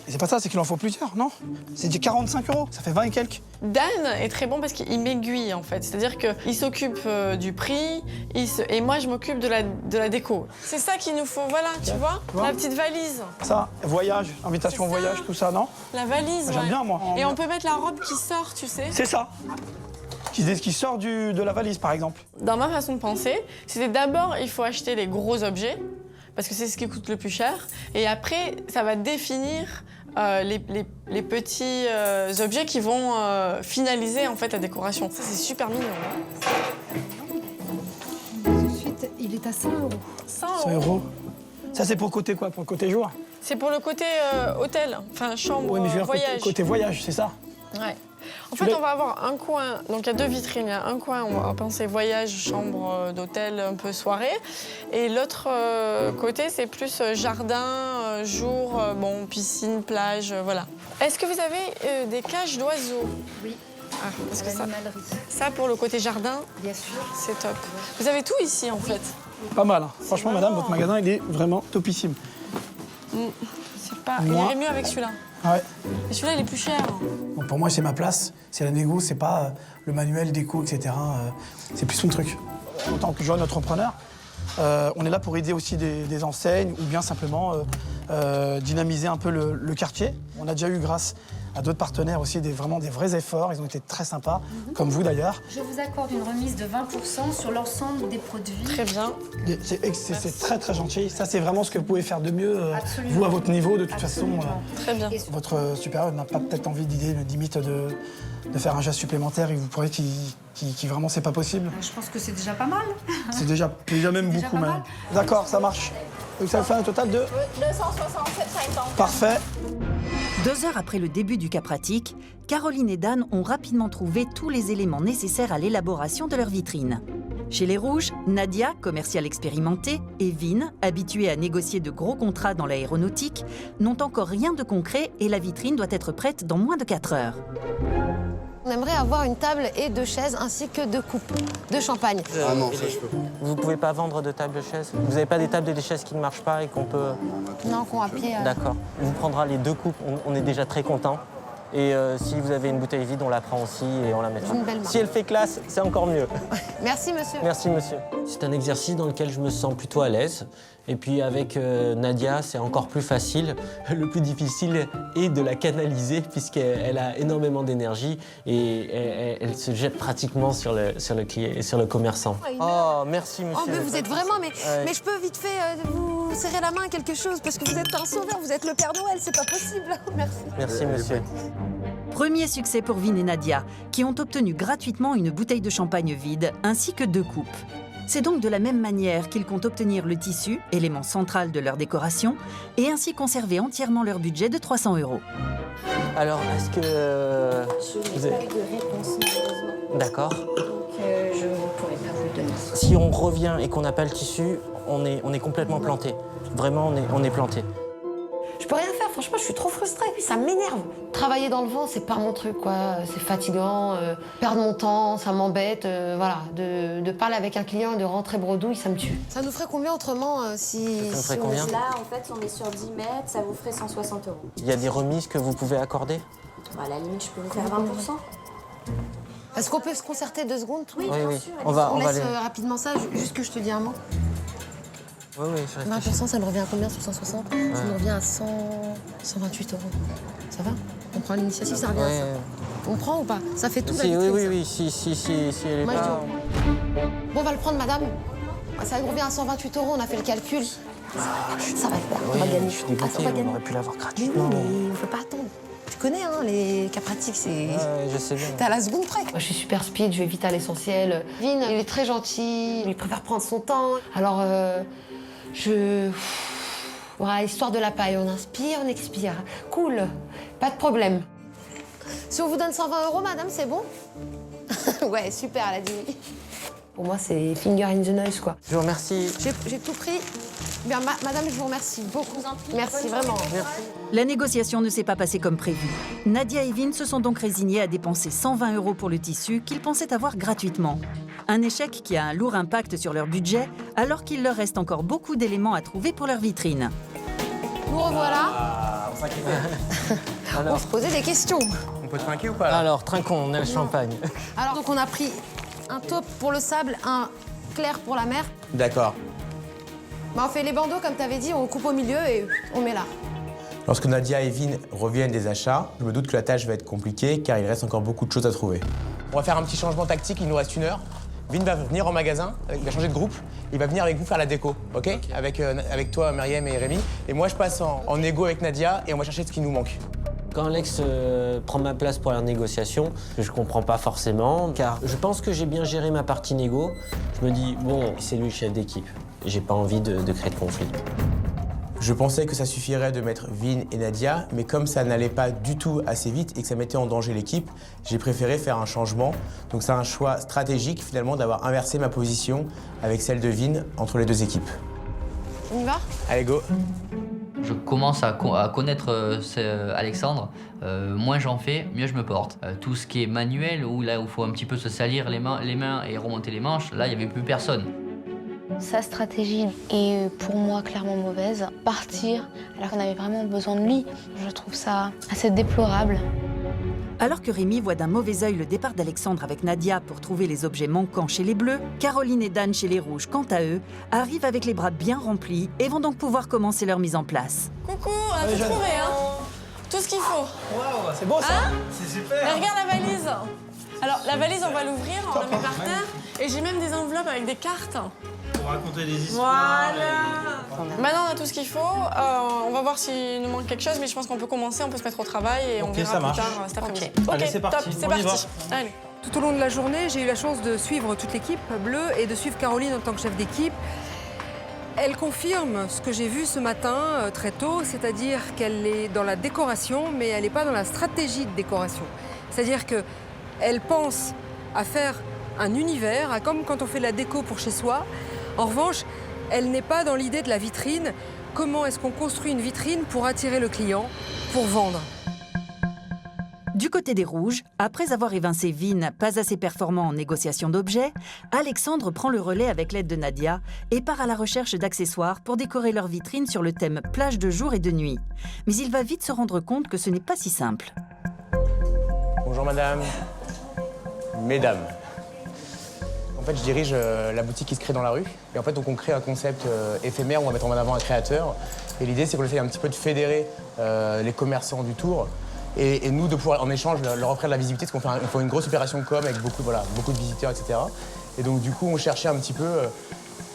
Et c'est pas ça, c'est qu'il en faut plusieurs, non? C'est déjà 45 €, ça fait 20 et quelques. Dan est très bon parce qu'il m'aiguille, en fait. C'est-à-dire qu'il s'occupe du prix, et moi, je m'occupe de la déco. C'est ça qu'il nous faut, voilà, tu vois? La petite valise. Ça, voyage, invitation au C'est ça. voyage, tout ça, non? La valise, J'aime ouais. bien, moi. Et on peut mettre la robe qui sort, tu sais. C'est ça. Qui sort de la valise, par exemple. Dans ma façon de penser, c'était d'abord, il faut acheter les gros objets, parce que c'est ce qui coûte le plus cher. Et après, ça va définir les petits objets qui vont finaliser en fait la décoration. Ça, c'est super mignon. Ensuite, il est à 100 €. 100 €. Ça, c'est pour le côté quoi? Pour le côté jour? C'est pour le côté hôtel, enfin chambre, Oui, mais je veux dire voyage. côté voyage, c'est ça? Ouais. En fait, on va avoir un coin, donc il y a 2 vitrines. Il y a un coin, on va penser voyage, chambre d'hôtel, un peu soirée. Et l'autre côté, c'est plus jardin, jour, bon, piscine, plage, voilà. Est-ce que vous avez des cages d'oiseaux? Oui. Ah, parce que ça, pour le côté jardin, bien sûr, c'est top. Vous avez tout ici, en fait. Pas mal. Hein. Franchement, madame, votre magasin, il est vraiment topissime. C'est pas... Il irait mieux avec celui-là. Ouais. Et celui-là, il est plus cher. Donc pour moi, c'est ma place. C'est la négo, c'est pas le manuel déco, etc. C'est plus mon truc. En tant que jeune entrepreneur, on est là pour aider aussi des enseignes ou bien simplement dynamiser un peu le quartier. On a déjà eu, grâce à d'autres partenaires aussi, vraiment des vrais efforts. Ils ont été très sympas, comme vous d'ailleurs. Je vous accorde une remise de 20% sur l'ensemble des produits. Très bien. C'est très très gentil. Ça, c'est vraiment ce que vous pouvez faire de mieux, vous, à votre niveau. De toute façon, très bien. Votre supérieur n'a pas peut-être envie d'idée, limite, de faire un geste supplémentaire et vous pourrez qui vraiment c'est pas possible. Je pense que c'est déjà pas mal. C'est déjà même beaucoup même. D'accord, ça marche. Donc ça fait un total de 267,50. Parfait. 2 heures après le début du cas pratique, Caroline et Dan ont rapidement trouvé tous les éléments nécessaires à l'élaboration de leur vitrine. Chez les Rouges, Nadia, commerciale expérimentée, et Vin, habituée à négocier de gros contrats dans l'aéronautique, n'ont encore rien de concret et la vitrine doit être prête dans moins de 4 heures. On aimerait avoir une table et 2 chaises ainsi que 2 coupes de champagne. Ah non, ça je peux pas. Vous pouvez pas vendre de table chaises? Vous n'avez pas des tables et des chaises qui ne marchent pas et qu'on peut... Non, qu'on à pied. D'accord. On vous prendra les 2 coupes, on est déjà très contents. Et si vous avez une bouteille vide, on la prend aussi et on la mettra. Une belle marque. Si elle fait classe, c'est encore mieux. Merci, monsieur. Merci, monsieur. C'est un exercice dans lequel je me sens plutôt à l'aise. Et puis avec Nadia, c'est encore plus facile. Le plus difficile est de la canaliser puisqu'elle a énormément d'énergie et elle se jette pratiquement sur le client et sur le commerçant. Oh, merci, monsieur. Oh, mais vous êtes vraiment... Mais je peux vite fait vous serrer la main à quelque chose parce que vous êtes un sauveur, vous êtes le Père Noël, c'est pas possible. Merci. Merci, monsieur. Premier succès pour Vin et Nadia, qui ont obtenu gratuitement une bouteille de champagne vide ainsi que 2 coupes. C'est donc de la même manière qu'ils comptent obtenir le tissu, élément central de leur décoration, et ainsi conserver entièrement leur budget de 300 €. Alors, est-ce que... Je n'ai pas eu de réponse, malheureusement. D'accord. Donc, je ne pourrais pas vous le donner. Si on revient et qu'on n'a pas le tissu, on est complètement planté. Vraiment, on est planté. Je peux rien faire, franchement, je suis trop frustrée, ça m'énerve. Travailler dans le vent, c'est pas mon truc, quoi. C'est fatigant, perdre mon temps, ça m'embête, voilà. De parler avec un client et de rentrer bredouille, ça me tue. Ça nous ferait combien autrement si... Ça nous ferait combien? Là, en fait, on est sur 10 mètres, ça vous ferait 160 €. Il y a des remises que vous pouvez accorder? À la limite, je peux vous faire 20%. Est-ce qu'on peut se concerter 2 secondes? Oui, oui, bien oui. sûr. On va laisse aller... rapidement ça, juste que je te dis un mot. Oui, oui, je réfléchis. 20%, ça me revient à combien sur 160? Ça me revient à 128 €. Ça va? On prend l'initiative, ça revient à ça. On prend ou pas? Ça fait tout la vitrine, oui, si elle est Moi, pas... Bon, on va le prendre, madame. Ça revient à 128 €, on a fait le calcul. Ça va le faire, on va gagner. Je suis dégoûté, on aurait pu l'avoir gratuitement. Mais on ne peut pas attendre. Tu connais, hein, les cas pratiques, c'est... Ouais, je sais bien. T'es à la seconde près. Moi, je suis super speed, je vais vite à l'essentiel. Vin, il est très gentil, il préfère prendre son temps. Alors, voilà, histoire de la paille, on inspire, on expire. Cool, pas de problème. Si on vous donne 120 €, madame, c'est bon? Ouais, super, elle a dit oui. Pour moi, c'est finger in the noise, quoi. Je vous remercie. J'ai tout pris. Bien, madame, je vous remercie beaucoup. Merci, vraiment. Merci. La négociation ne s'est pas passée comme prévu. Nadia et Vin se sont donc résignés à dépenser 120 € pour le tissu qu'ils pensaient avoir gratuitement. Un échec qui a un lourd impact sur leur budget, alors qu'il leur reste encore beaucoup d'éléments à trouver pour leur vitrine. Nous revoilà. On se posait des questions. On peut trinquer ou pas là? Alors, trinquons, on a le champagne. Alors, donc on a pris un taupe pour le sable, un clair pour la mer. D'accord. Bah, on fait les bandeaux, comme tu avais dit, on coupe au milieu et on met là. Lorsque Nadia et Vin reviennent des achats, je me doute que la tâche va être compliquée car il reste encore beaucoup de choses à trouver. On va faire un petit changement tactique, il nous reste 1 heure. Vin va venir en magasin, il va changer de groupe, il va venir avec vous faire la déco, ok, avec toi, Myriam et Rémi. Et moi, je passe en négo avec Nadia et on va chercher ce qui nous manque. Quand Alex prend ma place pour la négociation, je comprends pas forcément, car je pense que j'ai bien géré ma partie négo. Je me dis, bon, c'est lui le chef d'équipe. J'ai pas envie de créer de conflit. Je pensais que ça suffirait de mettre Vin et Nadia, mais comme ça n'allait pas du tout assez vite et que ça mettait en danger l'équipe, j'ai préféré faire un changement. Donc c'est un choix stratégique finalement d'avoir inversé ma position avec celle de Vin entre les deux équipes. On y va? Allez, go! Je commence à connaître Alexandre, moins j'en fais, mieux je me porte. Tout ce qui est manuel, où il faut un petit peu se salir les mains et remonter les manches, là il n'y avait plus personne. Sa stratégie est pour moi clairement mauvaise. Partir alors qu'on avait vraiment besoin de lui, je trouve ça assez déplorable. Alors que Rémi voit d'un mauvais œil le départ d'Alexandre avec Nadia pour trouver les objets manquants chez les Bleus, Caroline et Dan chez les Rouges, quant à eux, arrivent avec les bras bien remplis et vont donc pouvoir commencer leur mise en place. Coucou, on a tout trouvé, hein. Tout ce qu'il faut. Waouh, c'est beau ça. Hein? C'est super. Mais regarde la valise. Alors, la valise, on va l'ouvrir, on la met par terre. Et j'ai même des enveloppes avec des cartes. Pour raconter des histoires. Voilà. Maintenant, on a tout ce qu'il faut. On va voir s'il nous manque quelque chose, mais je pense qu'on peut commencer, on peut se mettre au travail et on verra plus tard cet après-midi. Allez, c'est parti. Top, c'est On y parti. Allez. Tout au long de la journée, j'ai eu la chance de suivre toute l'équipe bleue et de suivre Caroline en tant que chef d'équipe. Elle confirme ce que j'ai vu ce matin très tôt, c'est-à-dire qu'elle est dans la décoration, mais elle n'est pas dans la stratégie de décoration. C'est-à-dire qu'elle pense à faire un univers, comme quand on fait de la déco pour chez soi. En revanche, elle n'est pas dans l'idée de la vitrine. Comment est-ce qu'on construit une vitrine pour attirer le client, pour vendre? Du côté des Rouges, après avoir évincé Vin, pas assez performant en négociation d'objets, Alexandre prend le relais avec l'aide de Nadia et part à la recherche d'accessoires pour décorer leur vitrine sur le thème plage de jour et de nuit. Mais il va vite se rendre compte que ce n'est pas si simple. Bonjour madame. Mesdames. En fait, je dirige la boutique qui se crée dans la rue. Et en fait, donc, on crée un concept éphémère où on va mettre en avant un créateur. Et l'idée, c'est qu'on essaie un petit peu de fédérer les commerçants du Tour. Et nous, de pouvoir, en échange, leur offrir de la visibilité, parce qu'on fait une grosse opération com avec beaucoup de visiteurs, etc. Et donc, du coup, on cherchait un petit peu,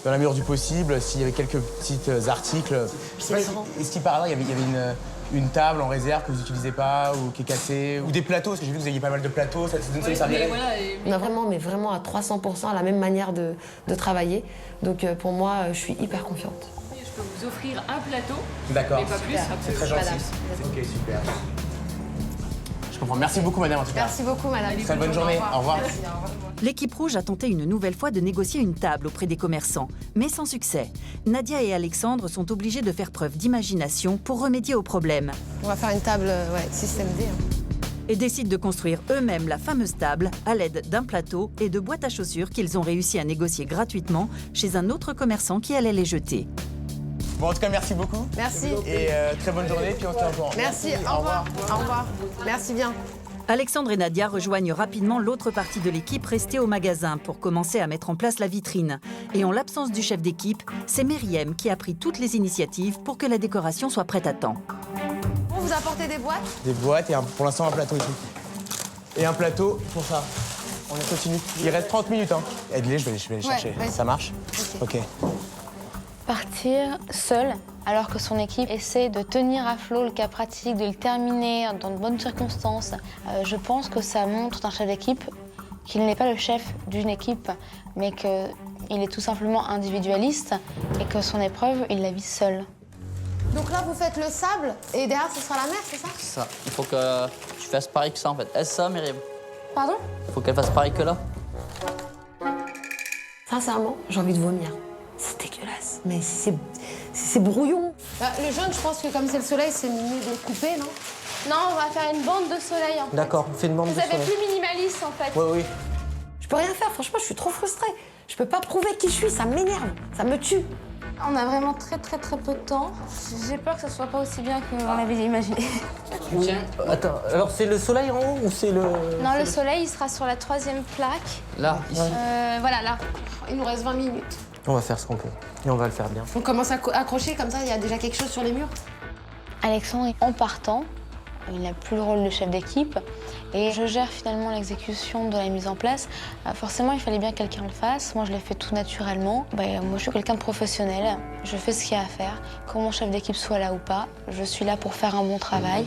dans la mesure du possible, s'il y avait quelques petits articles. Est-ce qu'il par là, il y avait une table en réserve que vous n'utilisez pas ou qui est cassée, ou des plateaux, parce que j'ai vu que vous aviez pas mal de plateaux, ça servirait. On a vraiment à 300% la même manière de travailler. Donc pour moi, je suis hyper confiante. Je peux vous offrir un plateau, d'accord, mais pas plus. C'est très gentil. Ok, super. Je comprends. Merci beaucoup, madame, en tout cas. Merci beaucoup, madame. Très bonne journée. Au revoir. Merci, au revoir. L'équipe rouge a tenté une nouvelle fois de négocier une table auprès des commerçants, mais sans succès. Nadia et Alexandre sont obligés de faire preuve d'imagination pour remédier au problème. On va faire une table système D. Et décident de construire eux-mêmes la fameuse table à l'aide d'un plateau et de boîtes à chaussures qu'ils ont réussi à négocier gratuitement chez un autre commerçant qui allait les jeter. Bon, en tout cas, merci beaucoup. Merci. Et très bonne journée, puis on se tient au courant. Merci, au revoir. Au revoir. Merci bien. Alexandre et Nadia rejoignent rapidement l'autre partie de l'équipe restée au magasin pour commencer à mettre en place la vitrine. Et en l'absence du chef d'équipe, c'est Myriam qui a pris toutes les initiatives pour que la décoration soit prête à temps. Vous apportez des boîtes? Des boîtes et pour l'instant un plateau ici. Et un plateau pour ça. On continue. Il reste 30 minutes. Hein. Aide-les, je vais les chercher. Ça marche? Ok. Partir seul, alors que son équipe essaie de tenir à flot le cas pratique, de le terminer dans de bonnes circonstances, je pense que ça montre d'un chef d'équipe qu'il n'est pas le chef d'une équipe, mais qu'il est tout simplement individualiste et que son épreuve, il la vit seul. Donc là, vous faites le sable et derrière, ce sera la mer, c'est ça? C'est ça. Il faut que tu fasses pareil que ça, en fait. Est-ce ça, Myriam? Pardon? Il faut qu'elle fasse pareil que là. Sincèrement, j'ai envie de vomir. C'est dégueulasse. Mais c'est brouillon. Le jaune, je pense que comme c'est le soleil, c'est mieux de le couper, non? Non, on va faire une bande de soleil, en fait. D'accord, on fait une bande de soleil. Vous avez plus minimaliste, en fait. Oui, oui. Je peux rien faire, franchement, je suis trop frustrée. Je peux pas prouver qui je suis, ça m'énerve, ça me tue. On a vraiment très peu de temps. J'ai peur que ce soit pas aussi bien qu'on l'avait imaginé. Oui. Attends, alors c'est le soleil en haut ou c'est le... Non, le soleil, il sera sur la 3e plaque. Là, ici. Voilà, là. Il nous reste 20 minutes. On va faire ce qu'on peut et on va le faire bien. On commence à accrocher comme ça, il y a déjà quelque chose sur les murs. Alexandre, en partant, Il n'a plus le rôle de chef d'équipe et je gère finalement l'exécution de la mise en place. Forcément, il fallait bien que quelqu'un le fasse. Moi, je l'ai fait tout naturellement. Moi, je suis quelqu'un de professionnel. Je fais ce qu'il y a à faire. Que mon chef d'équipe soit là ou pas, je suis là pour faire un bon travail.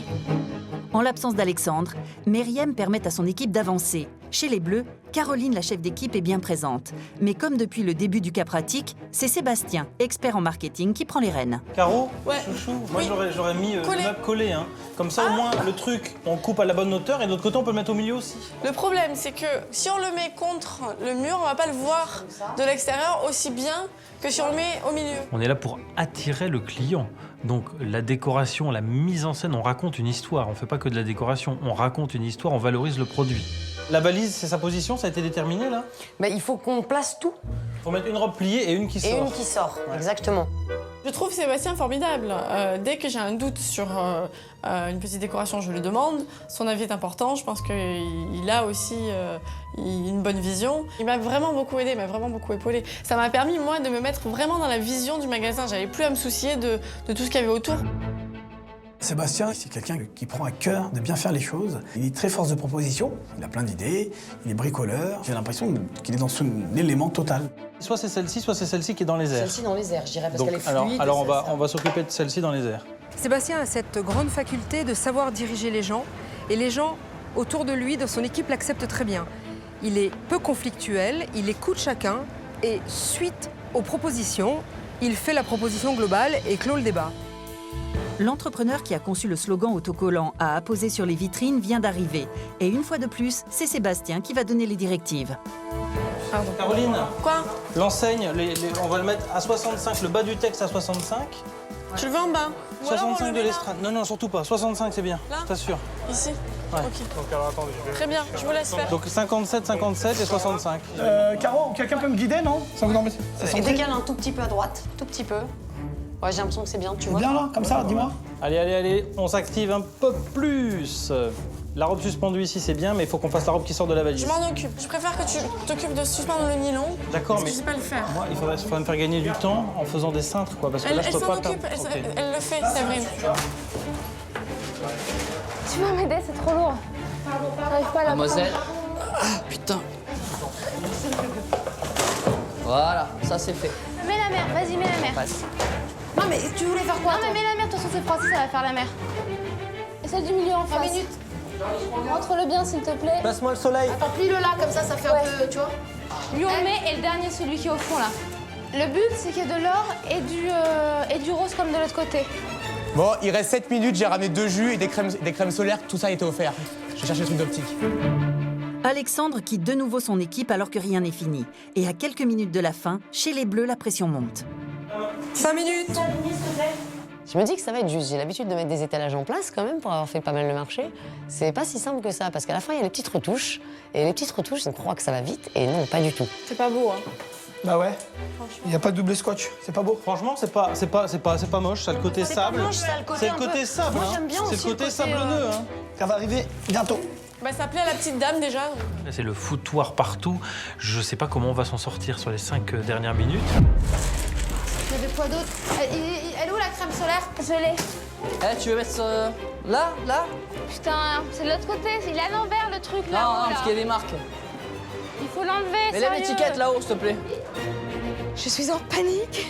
En l'absence d'Alexandre, Myriam permet à son équipe d'avancer. Chez les Bleus, Caroline, la chef d'équipe, est bien présente. Mais comme depuis le début du cas pratique, c'est Sébastien, expert en marketing, qui prend les rênes. Caro, Ouais. chouchou, moi Oui. j'aurais mis le Collé. meuble collé. Hein. Comme ça, au moins, le truc, on coupe à la bonne hauteur et de l'autre côté, on peut le mettre au milieu aussi. Le problème, c'est que si on le met contre le mur, on va pas le voir de l'extérieur aussi bien que si on le met au milieu. On est là pour attirer le client. Donc la décoration, la mise en scène, on raconte une histoire. On fait pas que de la décoration, on raconte une histoire, on valorise le produit. La balise, c'est sa position, ça a été déterminé là? Il faut qu'on place tout. Il faut mettre une robe pliée et une qui sort. Et une qui sort, exactement. Je trouve Sébastien formidable. Dès que j'ai un doute sur une petite décoration, je lui demande. Son avis est important. Je pense qu'il a aussi une bonne vision. Il m'a vraiment beaucoup aidé, il m'a vraiment beaucoup épaulé. Ça m'a permis, moi, de me mettre vraiment dans la vision du magasin. J'avais plus à me soucier de tout ce qu'il y avait autour. Sébastien, c'est quelqu'un qui prend à cœur de bien faire les choses. Il est très force de proposition, il a plein d'idées, il est bricoleur. J'ai l'impression qu'il est dans son élément total. Soit c'est celle-ci, soit c'est celle-ci qui est dans les airs. Celle-ci dans les airs, je dirais, parce Donc, qu'elle est fluide. alors on va s'occuper de celle-ci dans les airs. Sébastien a cette grande faculté de savoir diriger les gens et les gens autour de lui, dans son équipe, l'acceptent très bien. Il est peu conflictuel, il écoute chacun et suite aux propositions, il fait la proposition globale et clôt le débat. L'entrepreneur qui a conçu le slogan autocollant à apposer sur les vitrines vient d'arriver. Et une fois de plus, c'est Sébastien qui va donner les directives. Pardon. Caroline, Quoi? l'enseigne, on va le mettre à 65, le bas du texte à 65. Tu le veux en bas? Ou alors on 65 le de met là? l'estrade. Non, surtout pas. 65, c'est bien. Là? T'assures. Ici? Ouais. Ok. Très bien, je vous laisse faire. Donc 57, 57 et 65. Caro, quelqu'un peut me guider, non? Ça vous embête? Et décale un tout petit peu à droite, tout petit peu. Ouais, j'ai l'impression que c'est bien, tu vois. Bien là, comme ça, dis-moi. Allez, on s'active un peu plus. La robe suspendue ici, c'est bien, mais il faut qu'on fasse la robe qui sort de la valise. Je m'en occupe. Je préfère que tu t'occupes de suspendre le nylon. D'accord, parce mais que je sais pas le faire. moi, il faudrait me faire gagner du temps en faisant des cintres, quoi, parce que là, je Elle peux s'en pas occupe, perdre. Ok. elle le fait, Séverine. Tu vas m'aider, c'est trop lourd. J'arrive pas à la Mademoiselle. prendre. Ah, putain. Voilà, ça c'est fait. Mets la mer, vas-y, mets la mer. Passe. Non, mais tu voulais faire quoi? Non, mais mets la mer, de toute façon, c'est français, ça va faire la mer. Et celle du milieu en face. 20 minutes. Rentre-le bien, s'il te plaît. Passe-moi le soleil. Attends, plie-le là, comme ça fait un peu, tu vois. Lui, on le met, et le dernier, celui qui est au fond, là. Le but, c'est qu'il y ait de l'or et du rose comme de l'autre côté. Bon, il reste 7 minutes, j'ai ramené 2 jus et des crèmes solaires, tout ça a été offert. Je cherche des trucs d'optique. Alexandre quitte de nouveau son équipe alors que rien n'est fini. Et à quelques minutes de la fin, chez les Bleus, la pression monte. 5 minutes. Je me dis que ça va être juste. J'ai l'habitude de mettre des étalages en place quand même pour avoir fait pas mal de marché. C'est pas si simple que ça, parce qu'à la fin, il y a les petites retouches. Et les petites retouches, on croit que ça va vite, et non, pas du tout. C'est pas beau, hein. Bah ouais. Il n'y a pas de double scotch, c'est pas beau. Franchement, c'est pas moche, ça a le côté C'est pas sable. moche, ça a le côté C'est un le côté peu- sable, Moi, hein. j'aime bien C'est aussi le le côté côté, sablonneux, hein. Ça va arriver bientôt. Bah, ça plaît à la petite dame déjà. Là, c'est le foutoir partout. Je sais pas comment on va s'en sortir sur les 5 dernières minutes. Il y avait quoi d'autre? Elle est où la crème solaire? Je l'ai. Eh, tu veux mettre là? Putain, c'est de l'autre côté, il est à l'envers le truc Non, là-haut. non, là. parce qu'il y a des marques. Il faut l'enlever, Mais sérieux. lève l'étiquette là-haut, s'il te plaît. Je suis en panique.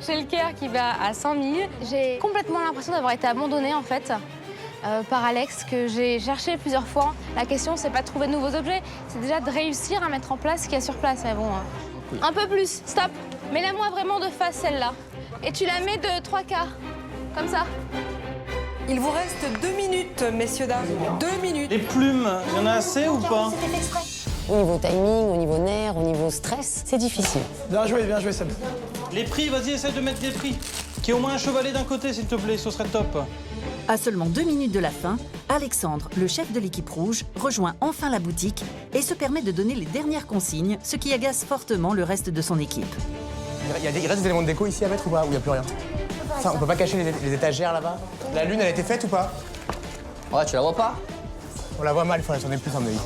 J'ai le cœur qui va à 100 000. J'ai complètement l'impression d'avoir été abandonnée en fait par Alex, que j'ai cherché plusieurs fois. La question, c'est pas de trouver de nouveaux objets, c'est déjà de réussir à mettre en place ce qu'il y a sur place. Mais bon, un peu plus, stop. Mets-la-moi vraiment de face celle-là. Et tu la mets de 3 quarts, comme ça. Il vous reste 2 minutes, messieurs, dames. 2 minutes. Les plumes, il y en a assez ou pas? Au niveau timing, au niveau nerf, au niveau stress, c'est difficile. Bien joué, Seb. Les prix, vas-y, essaye de mettre des prix. Qu'il y ait au moins un chevalet d'un côté, s'il te plaît, ce serait top. À seulement 2 minutes de la fin, Alexandre, le chef de l'équipe rouge, rejoint enfin la boutique et se permet de donner les dernières consignes, ce qui agace fortement le reste de son équipe. Il reste des éléments de déco ici à mettre ou pas? Ou il n'y a plus rien? Ça, on peut pas cacher les étagères là-bas? La lune, elle a été faite ou pas? Ouais, tu la vois pas? On la voit mal, il faut la tourner plus à mon avis.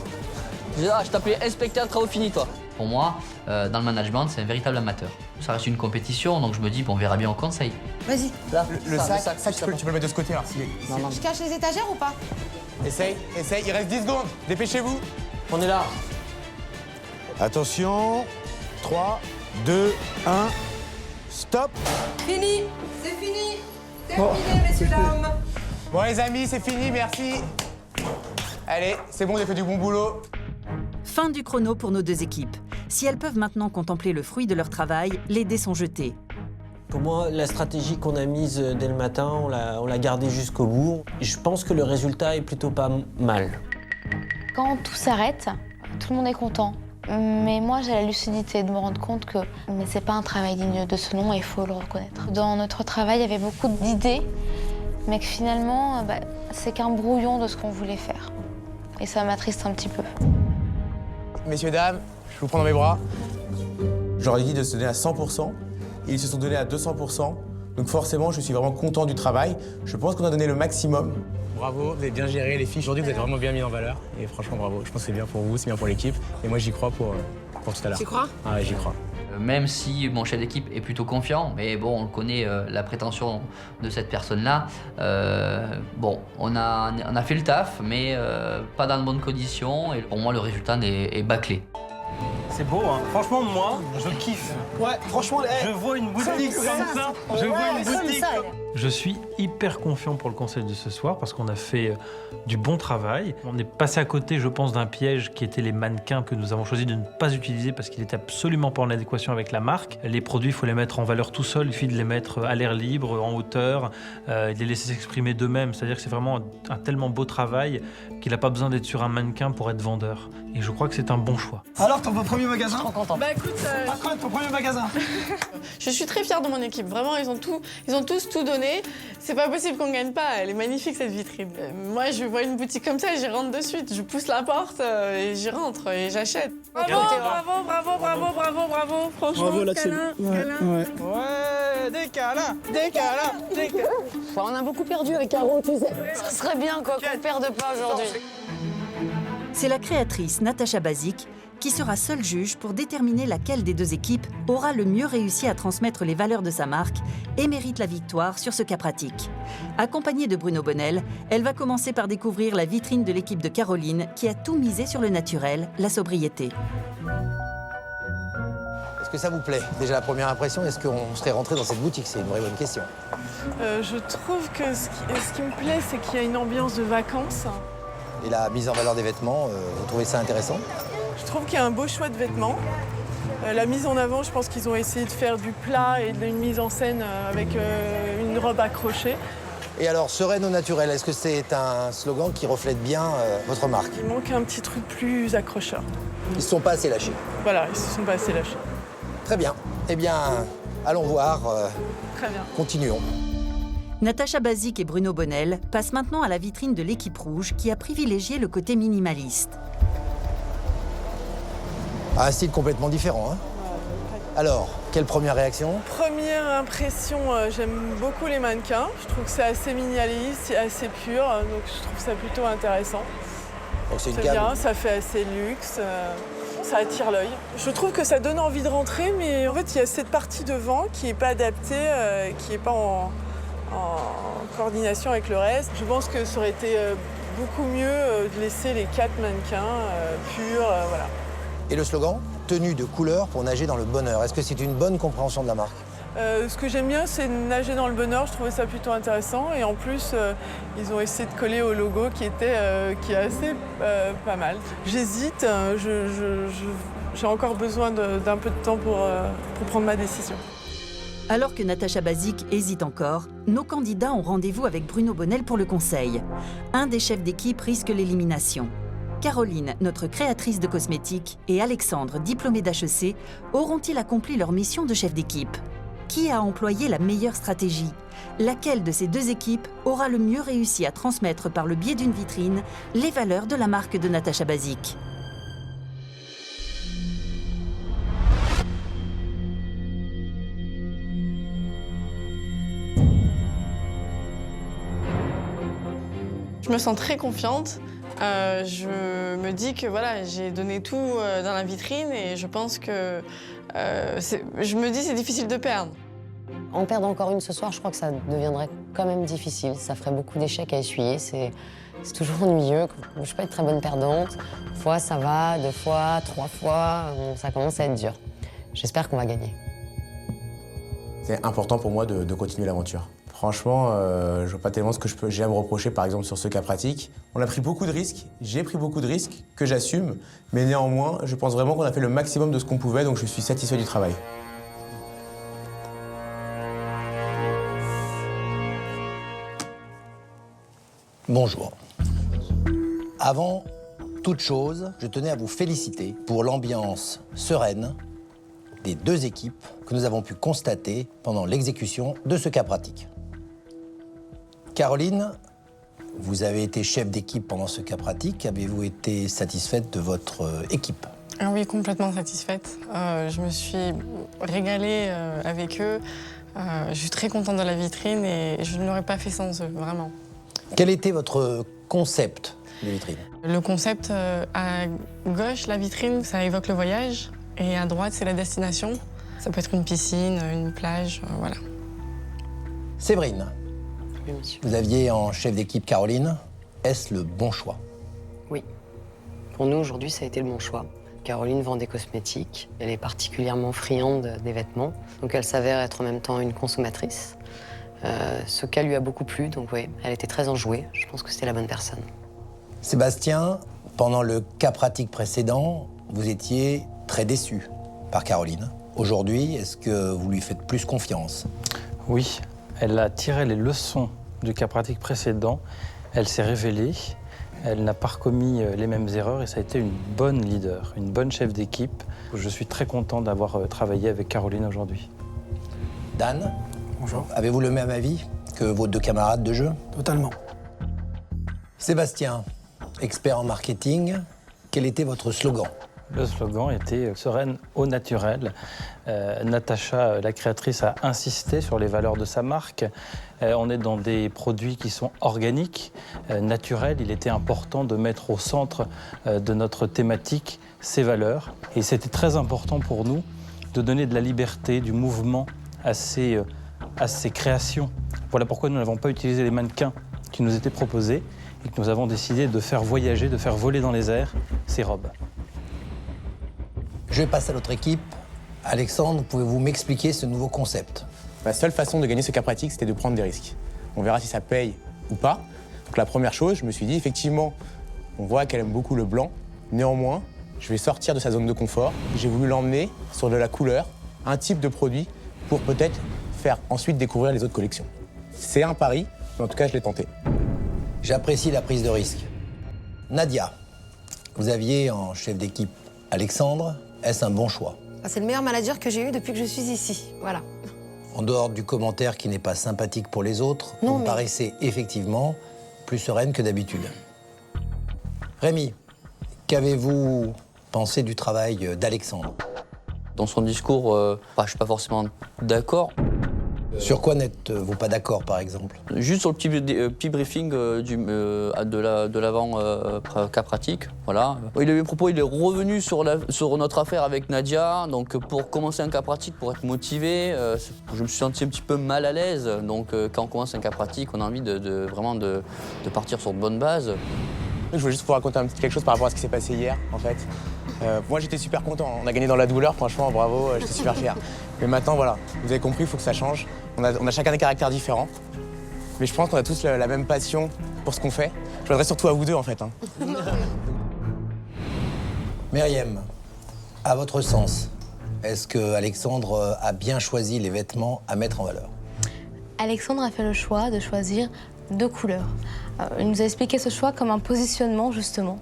Je t'appelais inspecteur de travaux finis, toi. Pour moi, dans le management, c'est un véritable amateur. Ça reste une compétition, donc je me dis, bon, on verra bien au conseil. Vas-y. Là, Le sac, tu peux le mettre de ce côté-là. Je cache les étagères ou pas? Essaye, il reste 10 secondes. Dépêchez-vous. On est là. Attention, 3, 2, 1, stop. Fini. C'est fini. Terminé, messieurs, dames. Bon les amis, c'est fini, merci. Allez, c'est bon, j'ai fait du bon boulot. Fin du chrono pour nos deux équipes. Si elles peuvent maintenant contempler le fruit de leur travail, les dés sont jetés. Pour moi, la stratégie qu'on a mise dès le matin, on l'a gardée jusqu'au bout. Je pense que le résultat est plutôt pas mal. Quand tout s'arrête, tout le monde est content. Mais moi, j'ai la lucidité de me rendre compte que c'est pas un travail digne de ce nom et il faut le reconnaître. Dans notre travail, il y avait beaucoup d'idées, mais que finalement, c'est qu'un brouillon de ce qu'on voulait faire. Et ça m'attriste un petit peu. Messieurs, dames, je vous prends dans mes bras. J'aurais dit de se donner à 100%. Ils se sont donnés à 200%. Donc forcément, je suis vraiment content du travail. Je pense qu'on a donné le maximum. Bravo, vous avez bien géré les filles. Aujourd'hui, vous êtes vraiment bien mis en valeur. Et franchement, bravo. Je pense que c'est bien pour vous, c'est bien pour l'équipe. Et moi, j'y crois pour tout à l'heure. Tu crois? Ah ouais, j'y crois. Même si mon chef d'équipe est plutôt confiant, mais bon, on connaît la prétention de cette personne-là. Bon, on a fait le taf, mais pas dans de bonnes conditions. Et pour moi, le résultat est bâclé. C'est beau, hein. Franchement, moi, je kiffe. Ouais, franchement, je vois une boutique comme ça. Je vois une boutique. Je suis hyper confiant pour le conseil de ce soir parce qu'on a fait du bon travail. On est passé à côté, je pense, d'un piège qui était les mannequins que nous avons choisi de ne pas utiliser parce qu'il n'était absolument pas en adéquation avec la marque. Les produits, il faut les mettre en valeur tout seul. Il suffit de les mettre à l'air libre, en hauteur, de les laisser s'exprimer d'eux-mêmes. C'est-à-dire que c'est vraiment un tellement beau travail qu'il n'a pas besoin d'être sur un mannequin pour être vendeur. Et je crois que c'est un bon choix. Alors, ton premier magasin? Trop content. Bah écoute, ton premier magasin. Je suis très fière de mon équipe. Vraiment, ils ont tous tout donné. C'est pas possible qu'on gagne pas. Elle est magnifique cette vitrine. Moi, je vois une boutique comme ça, j'y rentre de suite. Je pousse la porte et j'y rentre et j'achète. Bravo. Franchement, bravo là-dessus. câlin. Ouais, des câlins. On a beaucoup perdu avec Caro, tu sais. Ça serait bien quoi qu'on perde pas aujourd'hui. C'est la créatrice Natacha Bazik qui sera seule juge pour déterminer laquelle des deux équipes aura le mieux réussi à transmettre les valeurs de sa marque et mérite la victoire sur ce cas pratique. Accompagnée de Bruno Bonnel, elle va commencer par découvrir la vitrine de l'équipe de Caroline qui a tout misé sur le naturel, la sobriété. Est-ce que ça vous plaît? Déjà la première impression, est-ce qu'on serait rentré dans cette boutique? C'est une vraie bonne question. Je trouve que ce qui me plaît, c'est qu'il y a une ambiance de vacances. Et la mise en valeur des vêtements, vous trouvez ça intéressant? Je trouve qu'il y a un beau choix de vêtements. La mise en avant, je pense qu'ils ont essayé de faire du plat et d'une mise en scène avec une robe accrochée. Et alors, sereine au naturel, est-ce que c'est un slogan qui reflète bien votre marque? Il manque un petit truc plus accrocheur. Ils ne se sont pas assez lâchés. Voilà, ils se sont pas assez lâchés. Très bien. Eh bien, allons voir. Très bien. Continuons. Natacha Bazik et Bruno Bonnel passent maintenant à la vitrine de l'équipe rouge qui a privilégié le côté minimaliste. Un style complètement différent, hein? Alors, quelle première réaction? Première impression, j'aime beaucoup les mannequins. Je trouve que c'est assez minimaliste, c'est assez pur, donc je trouve ça plutôt intéressant. Donc c'est une C'est gamme. bien, ça fait assez luxe, ça attire l'œil. Je trouve que ça donne envie de rentrer, mais en fait, il y a cette partie devant qui n'est pas adaptée, qui n'est pas en coordination avec le reste. Je pense que ça aurait été beaucoup mieux de laisser les 4 mannequins purs, voilà. Et le slogan? Tenue de couleur pour nager dans le bonheur. Est-ce que c'est une bonne compréhension de la marque? Ce que j'aime bien, c'est nager dans le bonheur. Je trouvais ça plutôt intéressant. Et en plus, ils ont essayé de coller au logo qui est assez pas mal. J'hésite. J'ai encore besoin d'un peu de temps pour prendre ma décision. Alors que Natacha Bazik hésite encore, nos candidats ont rendez-vous avec Bruno Bonnel pour le conseil. Un des chefs d'équipe risque l'élimination. Caroline, notre créatrice de cosmétiques, et Alexandre, diplômé d'HEC, auront-ils accompli leur mission de chef d'équipe? Qui a employé la meilleure stratégie? Laquelle de ces deux équipes aura le mieux réussi à transmettre par le biais d'une vitrine les valeurs de la marque de Natacha Bazik? Je me sens très confiante. Je me dis que voilà, j'ai donné tout dans la vitrine et je pense que je me dis c'est difficile de perdre. En perdre encore une ce soir, je crois que ça deviendrait quand même difficile. Ça ferait beaucoup d'échecs à essuyer. C'est toujours ennuyeux. Je ne suis pas une très bonne perdante. Une fois, ça va. 2 fois, 3 fois, ça commence à être dur. J'espère qu'on va gagner. C'est important pour moi de continuer l'aventure. Franchement, je vois pas tellement ce que j'ai à me reprocher, par exemple, sur ce cas pratique. On a pris beaucoup de risques, j'ai pris beaucoup de risques que j'assume, mais néanmoins, je pense vraiment qu'on a fait le maximum de ce qu'on pouvait, donc je suis satisfait du travail. Bonjour. Avant toute chose, je tenais à vous féliciter pour l'ambiance sereine des 2 équipes que nous avons pu constater pendant l'exécution de ce cas pratique. Caroline, vous avez été chef d'équipe pendant ce cas pratique. Avez-vous été satisfaite de votre équipe? Ah oui, complètement satisfaite. Je me suis régalée avec eux. Je suis très contente de la vitrine et je ne l'aurais pas fait sans eux, vraiment. Quel était votre concept de vitrine? Le concept, à gauche, la vitrine, ça évoque le voyage. Et à droite, c'est la destination. Ça peut être une piscine, une plage, voilà. Séverine, Oui, monsieur. vous aviez en chef d'équipe Caroline. Est-ce le bon choix? Oui. Pour nous, aujourd'hui, ça a été le bon choix. Caroline vend des cosmétiques. Elle est particulièrement friande des vêtements. Donc elle s'avère être en même temps une consommatrice. Ce cas lui a beaucoup plu, donc oui, elle était très enjouée. Je pense que c'était la bonne personne. Sébastien, pendant le cas pratique précédent, vous étiez très déçu par Caroline. Aujourd'hui, est-ce que vous lui faites plus confiance? Oui, elle a tiré les leçons du cas pratique précédent. Elle s'est révélée. Elle n'a pas recommis les mêmes erreurs et ça a été une bonne leader, une bonne chef d'équipe. Je suis très content d'avoir travaillé avec Caroline aujourd'hui. Dan, Bonjour. avez-vous le même avis que vos 2 camarades de jeu? Totalement. Sébastien, expert en marketing, quel était votre slogan? Le slogan était « Sereine au naturel ». Natacha, la créatrice, a insisté sur les valeurs de sa marque. On est dans des produits qui sont organiques, naturels. Il était important de mettre au centre de notre thématique ces valeurs. Et c'était très important pour nous de donner de la liberté, du mouvement à ces créations. Voilà pourquoi nous n'avons pas utilisé les mannequins qui nous étaient proposés et que nous avons décidé de faire voyager, de faire voler dans les airs ces robes. Je passe à l'autre équipe. Alexandre, pouvez-vous m'expliquer ce nouveau concept? La seule façon de gagner ce cas pratique, c'était de prendre des risques. On verra si ça paye ou pas. Donc la première chose, je me suis dit, effectivement, on voit qu'elle aime beaucoup le blanc. Néanmoins, je vais sortir de sa zone de confort. J'ai voulu l'emmener sur de la couleur, un type de produit, pour peut-être faire ensuite découvrir les autres collections. C'est un pari, mais en tout cas, je l'ai tenté. J'apprécie la prise de risque. Nadia, vous aviez en chef d'équipe Alexandre. Est-ce un bon choix? C'est le meilleur manager que j'ai eu depuis que je suis ici, voilà. En dehors du commentaire qui n'est pas sympathique pour les autres, vous me paraissez effectivement plus sereine que d'habitude. Rémi, qu'avez-vous pensé du travail d'Alexandre? Dans son discours, je ne suis pas forcément d'accord. Sur quoi n'êtes-vous pas d'accord, par exemple? Juste sur le petit briefing de l'avant cas pratique, voilà. Il avait proposé, il est revenu sur notre affaire avec Nadia. Donc pour commencer un cas pratique, pour être motivé, je me suis senti un petit peu mal à l'aise. Donc quand on commence un cas pratique, on a envie vraiment de partir sur de bonnes bases. Je voulais juste vous raconter quelque chose par rapport à ce qui s'est passé hier, en fait. Moi, j'étais super content. On a gagné dans la douleur, franchement, bravo, j'étais super fier. Mais maintenant, voilà, vous avez compris, il faut que ça change. On a chacun des caractères différents. Mais je pense qu'on a tous la même passion pour ce qu'on fait. Je voudrais surtout à vous 2, en fait. Myriam, à votre sens, est-ce que Alexandre a bien choisi les vêtements à mettre en valeur? Alexandre a fait le choix de choisir 2 couleurs. Il nous a expliqué ce choix comme un positionnement, justement,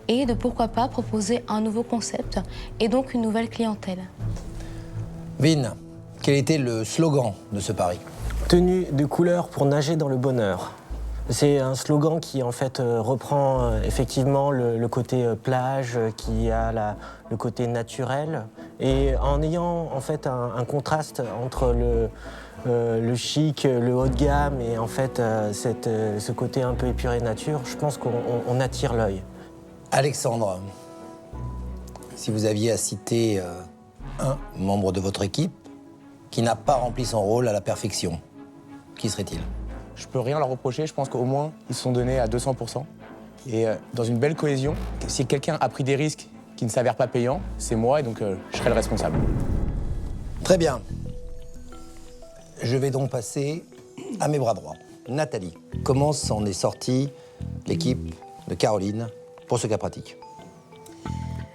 et de pourquoi pas proposer un nouveau concept et donc une nouvelle clientèle. Vin, quel était le slogan de ce pari? Tenue de couleur pour nager dans le bonheur. C'est un slogan qui en fait reprend effectivement le côté plage, qui a le côté naturel Et en ayant en fait un contraste entre le chic, le haut de gamme et en fait ce côté un peu épuré nature, je pense qu'on attire l'œil. Alexandre, si vous aviez à citer un membre de votre équipe qui n'a pas rempli son rôle à la perfection, qui serait-il? Je peux rien leur reprocher, je pense qu'au moins ils se sont donnés à 200%. Et dans une belle cohésion, si quelqu'un a pris des risques qui ne s'avèrent pas payants, c'est moi et donc je serai le responsable. Très bien. Je vais donc passer à mes bras droits. Nathalie, comment s'en est sortie l'équipe de Caroline pour ce cas pratique?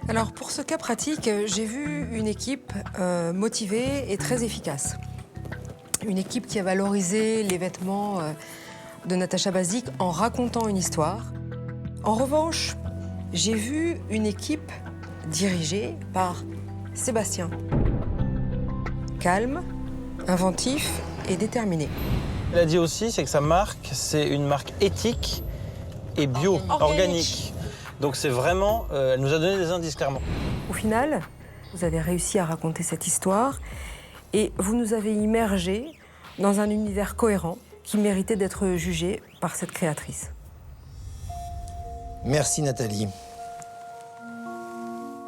Alors pour ce cas pratique, j'ai vu une équipe motivée et très efficace. Une équipe qui a valorisé les vêtements de Natacha Basic en racontant une histoire. En revanche, j'ai vu une équipe dirigée par Sébastien. Calme, inventif et déterminé. Elle a dit aussi, c'est que sa marque, c'est une marque éthique et bio, organique. Donc c'est vraiment, elle nous a donné des indices clairement. Au final, vous avez réussi à raconter cette histoire et vous nous avez immergés dans un univers cohérent qui méritait d'être jugé par cette créatrice. Merci Nathalie.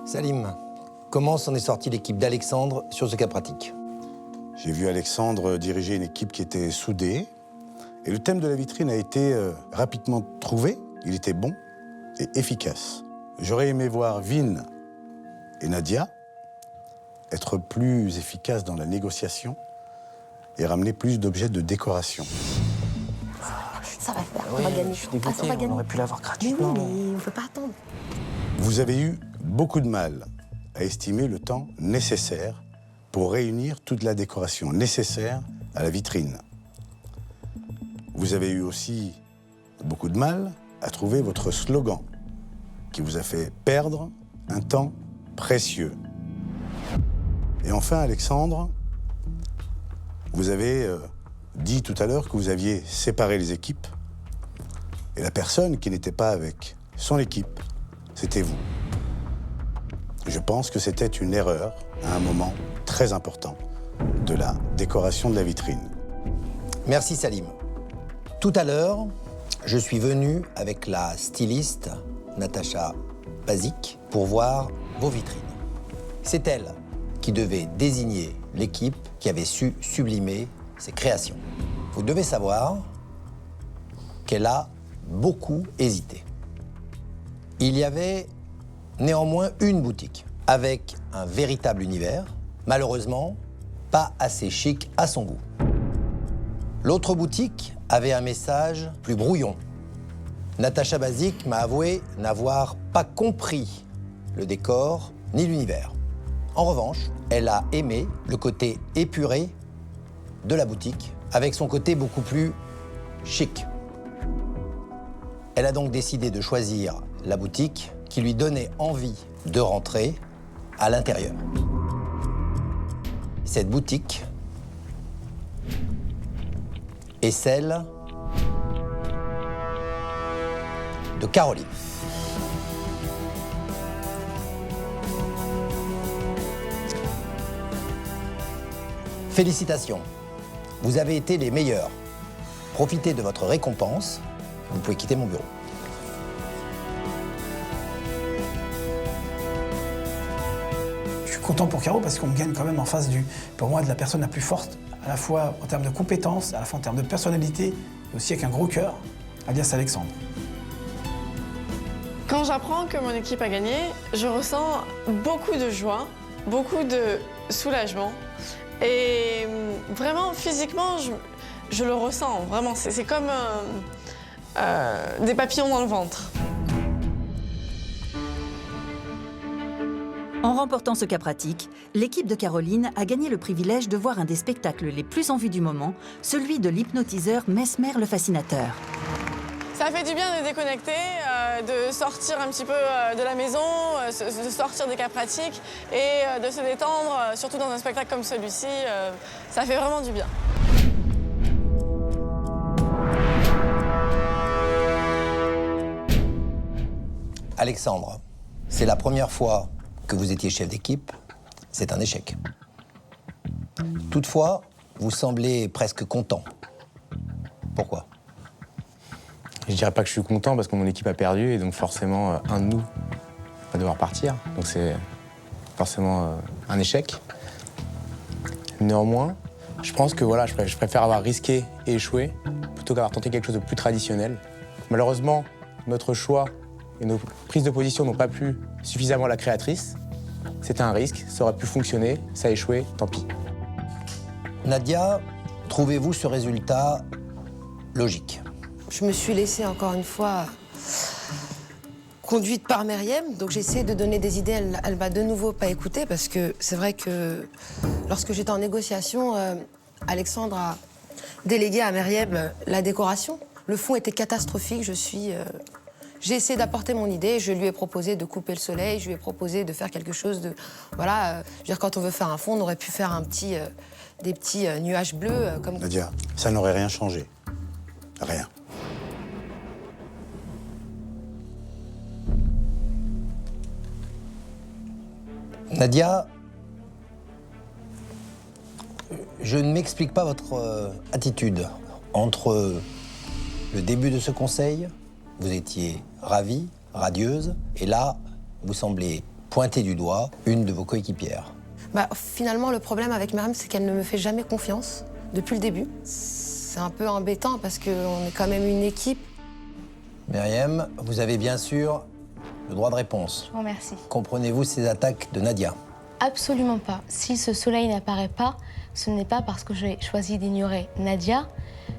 Salim, comment s'en est sortie l'équipe d'Alexandre sur ce cas pratique? J'ai vu Alexandre diriger une équipe qui était soudée. Et le thème de la vitrine a été rapidement trouvé. Il était bon et efficace. J'aurais aimé voir Vin et Nadia être plus efficaces dans la négociation et ramener plus d'objets de décoration. Ça va faire, Oui, on va gagner. je suis dégoûté, ça va gagner. on aurait pu l'avoir gratuitement. Mais oui, mais on ne peut pas attendre. Vous avez eu beaucoup de mal à estimer le temps nécessaire pour réunir toute la décoration nécessaire à la vitrine. Vous avez eu aussi beaucoup de mal à trouver votre slogan, qui vous a fait perdre un temps précieux. Et enfin, Alexandre, vous avez dit tout à l'heure que vous aviez séparé les équipes, et la personne qui n'était pas avec son équipe, c'était vous. Je pense que c'était une erreur à un moment très important de la décoration de la vitrine. Merci Salim. Tout à l'heure, je suis venu avec la styliste Natacha Basic pour voir vos vitrines. C'est elle qui devait désigner l'équipe qui avait su sublimer ses créations. Vous devez savoir qu'elle a beaucoup hésité. Il y avait néanmoins une boutique avec un véritable univers, malheureusement pas assez chic à son goût. L'autre boutique avait un message plus brouillon. Natacha Basic m'a avoué n'avoir pas compris le décor ni l'univers. En revanche, elle a aimé le côté épuré de la boutique, avec son côté beaucoup plus chic. Elle a donc décidé de choisir la boutique qui lui donnait envie de rentrer à l'intérieur. Cette boutique est celle de Caroline. Félicitations, vous avez été les meilleurs. Profitez de votre récompense, vous pouvez quitter mon bureau. Je suis content pour Caro parce qu'on gagne quand même en face pour moi, de la personne la plus forte, à la fois en termes de compétences, à la fois en termes de personnalité, et aussi avec un gros cœur, alias Alexandre. Quand j'apprends que mon équipe a gagné, je ressens beaucoup de joie, beaucoup de soulagement. Et vraiment, physiquement, je le ressens. Vraiment, c'est comme des papillons dans le ventre. En remportant ce cas pratique, l'équipe de Caroline a gagné le privilège de voir un des spectacles les plus en vue du moment, celui de l'hypnotiseur Mesmer le Fascinateur. Ça fait du bien de déconnecter, de sortir un petit peu de la maison, de sortir des cas pratiques et de se détendre, surtout dans un spectacle comme celui-ci. Ça fait vraiment du bien. Alexandre, c'est la première fois que vous étiez chef d'équipe. c'est un échec. Toutefois, vous semblez presque content. Pourquoi? Je dirais pas que je suis content parce que mon équipe a perdu et donc forcément un de nous va devoir partir. Donc c'est forcément un échec. Néanmoins, je pense que voilà, je préfère avoir risqué et échoué plutôt qu'avoir tenté quelque chose de plus traditionnel. Malheureusement, notre choix et nos prises de position n'ont pas plu suffisamment à la créatrice. C'était un risque, ça aurait pu fonctionner, ça a échoué, tant pis. Nadia, trouvez-vous ce résultat logique? Je me suis laissée encore une fois conduite par Myriam, donc j'ai essayé de donner des idées, elle m'a de nouveau pas écoutée parce que c'est vrai que lorsque j'étais en négociation, Alexandre a délégué à Myriam la décoration. Le fond était catastrophique, j'ai essayé d'apporter mon idée, je lui ai proposé de couper le soleil, je lui ai proposé de faire quelque chose de... Voilà, je veux dire, quand on veut faire un fond, on aurait pu faire des petits nuages bleus comme... Nadia, ça n'aurait rien changé. Rien. Nadia, je ne m'explique pas votre attitude. Entre le début de ce conseil, vous étiez ravie, radieuse, et là, vous semblez pointer du doigt une de vos coéquipières. Finalement, le problème avec Myriam, c'est qu'elle ne me fait jamais confiance depuis le début. C'est un peu embêtant parce qu'on est quand même une équipe. Myriam, vous avez bien sûr le droit de réponse. Je vous remercie. Comprenez-vous ces attaques de Nadia? Absolument pas. Si ce soleil n'apparaît pas, ce n'est pas parce que j'ai choisi d'ignorer Nadia,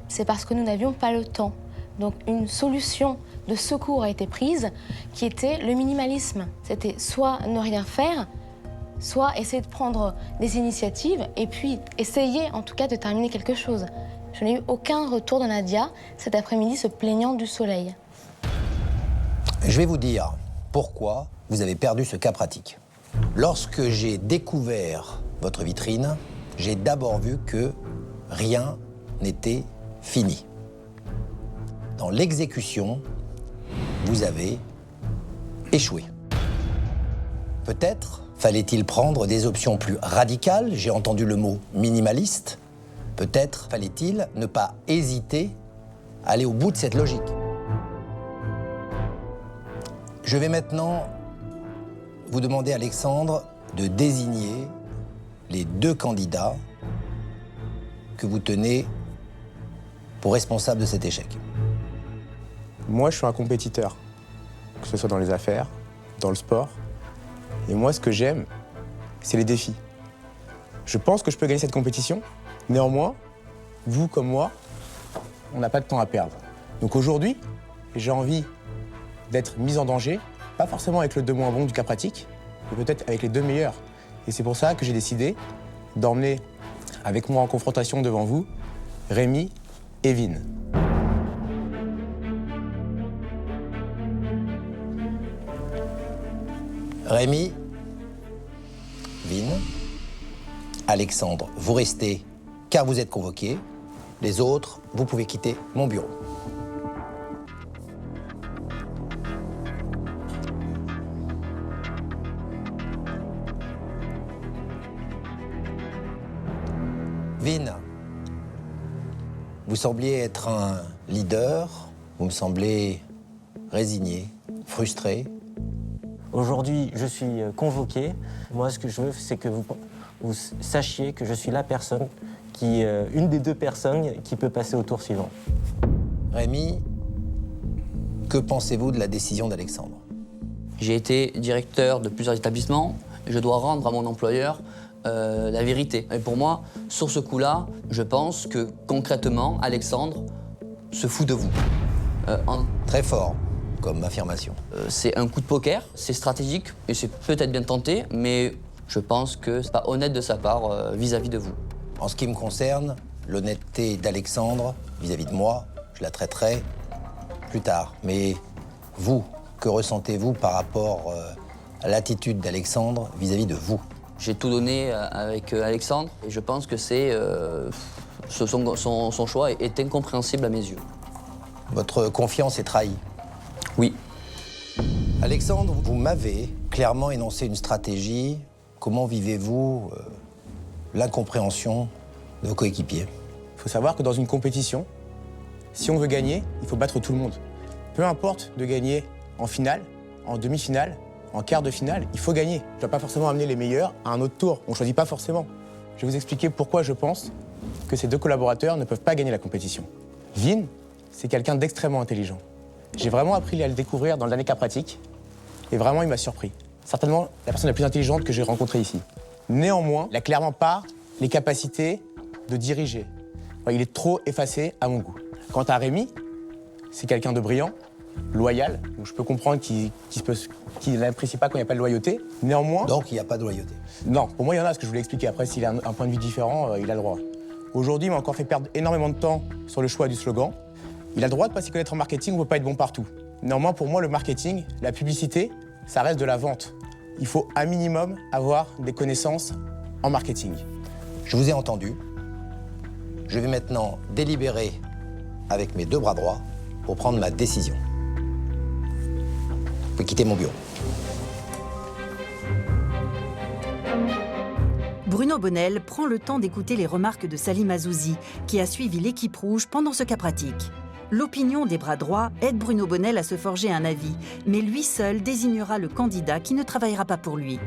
c'est parce que nous n'avions pas le temps. Donc une solution de secours a été prise qui était le minimalisme. C'était soit ne rien faire, soit essayer de prendre des initiatives et puis essayer en tout cas de terminer quelque chose. Je n'ai eu aucun retour de Nadia cet après-midi se plaignant du soleil. Je vais vous dire pourquoi vous avez perdu ce cas pratique. Lorsque j'ai découvert votre vitrine, j'ai d'abord vu que rien n'était fini. Dans l'exécution, vous avez échoué. Peut-être fallait-il prendre des options plus radicales, j'ai entendu le mot minimaliste. Peut-être fallait-il ne pas hésiter à aller au bout de cette logique. Je vais maintenant vous demander, Alexandre, de désigner les deux candidats que vous tenez pour responsables de cet échec. Moi, je suis un compétiteur, que ce soit dans les affaires, dans le sport. Et moi, ce que j'aime, c'est les défis. Je pense que je peux gagner cette compétition. Néanmoins, vous comme moi, on n'a pas de temps à perdre. Donc aujourd'hui, j'ai envie d'être mis en danger, pas forcément avec le 2 moins bon du cas pratique, mais peut-être avec les 2 meilleurs. Et c'est pour ça que j'ai décidé d'emmener avec moi en confrontation devant vous Rémi et Vin. Rémi, Vin, Alexandre, vous restez car vous êtes convoqués. Les autres, vous pouvez quitter mon bureau. Vin, vous sembliez être un leader, vous me semblez résigné, frustré. Aujourd'hui, je suis convoqué. Moi, ce que je veux, c'est que vous sachiez que je suis la personne une des 2 personnes qui peut passer au tour suivant. Rémi, que pensez-vous de la décision d'Alexandre? J'ai été directeur de plusieurs établissements et je dois rendre à mon employeur la vérité. Et pour moi, sur ce coup-là, je pense que concrètement, Alexandre se fout de vous. Très fort comme affirmation. C'est un coup de poker, c'est stratégique et c'est peut-être bien tenté, mais je pense que c'est pas honnête de sa part vis-à-vis de vous. En ce qui me concerne, l'honnêteté d'Alexandre vis-à-vis de moi, je la traiterai plus tard. Mais vous, que ressentez-vous par rapport à l'attitude d'Alexandre vis-à-vis de vous? J'ai tout donné avec Alexandre et je pense que son choix est incompréhensible à mes yeux. Votre confiance est trahie? Oui. Alexandre, vous m'avez clairement énoncé une stratégie comment vivez-vous l'incompréhension de vos coéquipiers? Il faut savoir que dans une compétition, si on veut gagner, il faut battre tout le monde. Peu importe de gagner en finale, en demi-finale, en quart de finale, il faut gagner. Je ne dois pas forcément amener les meilleurs à un autre tour. On ne choisit pas forcément. Je vais vous expliquer pourquoi je pense que ces 2 collaborateurs ne peuvent pas gagner la compétition. Vin, c'est quelqu'un d'extrêmement intelligent. J'ai vraiment appris à le découvrir dans l'année cas pratique. Et vraiment, il m'a surpris. Certainement la personne la plus intelligente que j'ai rencontrée ici. Néanmoins, il n'a clairement pas les capacités de diriger. Il est trop effacé à mon goût. Quant à Rémi, c'est quelqu'un de brillant, loyal. Donc je peux comprendre qu'il n'apprécie pas quand il n'y a pas de loyauté. Néanmoins... Donc il n'y a pas de loyauté? Non, pour moi il y en a, ce que je voulais expliquer. Après, s'il a un point de vue différent, il a le droit. Aujourd'hui, il m'a encore fait perdre énormément de temps sur le choix du slogan. Il a le droit de ne pas s'y connaître en marketing, on ne peut pas être bon partout. Néanmoins, pour moi, le marketing, la publicité, ça reste de la vente. Il faut un minimum avoir des connaissances en marketing. Je vous ai entendu. Je vais maintenant délibérer avec mes 2 bras droits pour prendre ma décision. Vous pouvez quitter mon bureau. Bruno Bonnel prend le temps d'écouter les remarques de Salim Azouzi, qui a suivi l'équipe rouge pendant ce cas pratique. L'opinion des bras droits aide Bruno Bonnel à se forger un avis, mais lui seul désignera le candidat qui ne travaillera pas pour lui.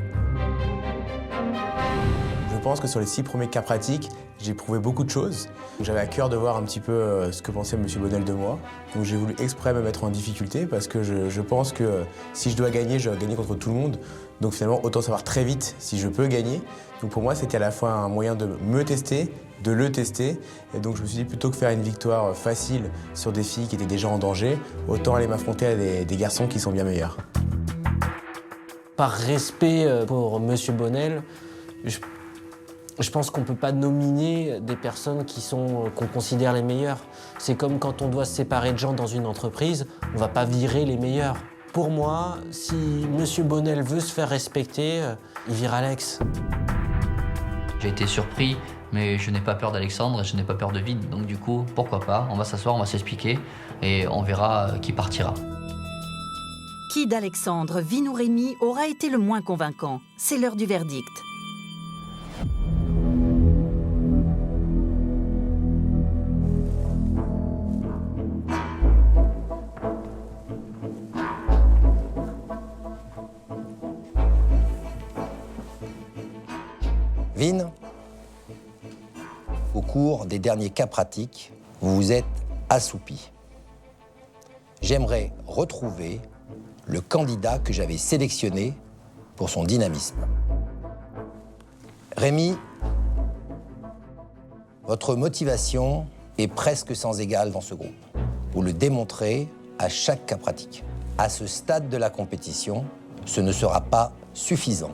Je pense que sur les 6 premiers cas pratiques, j'ai prouvé beaucoup de choses. J'avais à cœur de voir un petit peu ce que pensait M. Bonnel de moi. Donc j'ai voulu exprès me mettre en difficulté parce que je pense que si je dois gagner contre tout le monde. Donc finalement, autant savoir très vite si je peux gagner. Donc pour moi, c'était à la fois un moyen de me tester, de le tester. Et donc je me suis dit, plutôt que faire une victoire facile sur des filles qui étaient déjà en danger, autant aller m'affronter à des garçons qui sont bien meilleurs. Par respect pour M. Bonnel, je pense qu'on ne peut pas nominer des personnes qu'on considère les meilleures. C'est comme quand on doit se séparer de gens dans une entreprise, on ne va pas virer les meilleurs. Pour moi, si M. Bonnel veut se faire respecter, il vire Alex. J'ai été surpris, mais je n'ai pas peur d'Alexandre et je n'ai pas peur de Vin. Donc du coup, pourquoi pas? On va s'asseoir, on va s'expliquer et on verra qui partira. Qui d'Alexandre, Vin ou Rémi aura été le moins convaincant? C'est l'heure du verdict. Vin, au cours des derniers cas pratiques, vous vous êtes assoupi. J'aimerais retrouver le candidat que j'avais sélectionné pour son dynamisme. Rémi, votre motivation est presque sans égale dans ce groupe. Vous le démontrez à chaque cas pratique. À ce stade de la compétition, ce ne sera pas suffisant.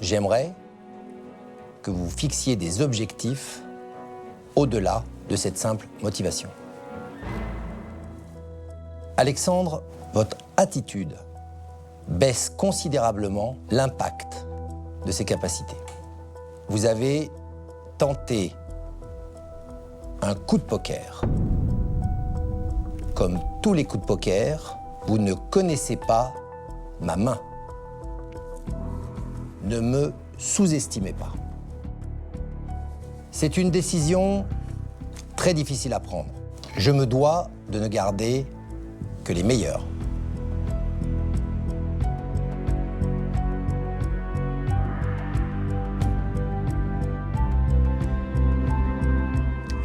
J'aimerais que vous fixiez des objectifs au-delà de cette simple motivation. Alexandre, votre attitude baisse considérablement l'impact de ses capacités. Vous avez tenté un coup de poker. Comme tous les coups de poker, vous ne connaissez pas ma main. Ne me sous-estimez pas. C'est une décision très difficile à prendre. Je me dois de ne garder que les meilleurs.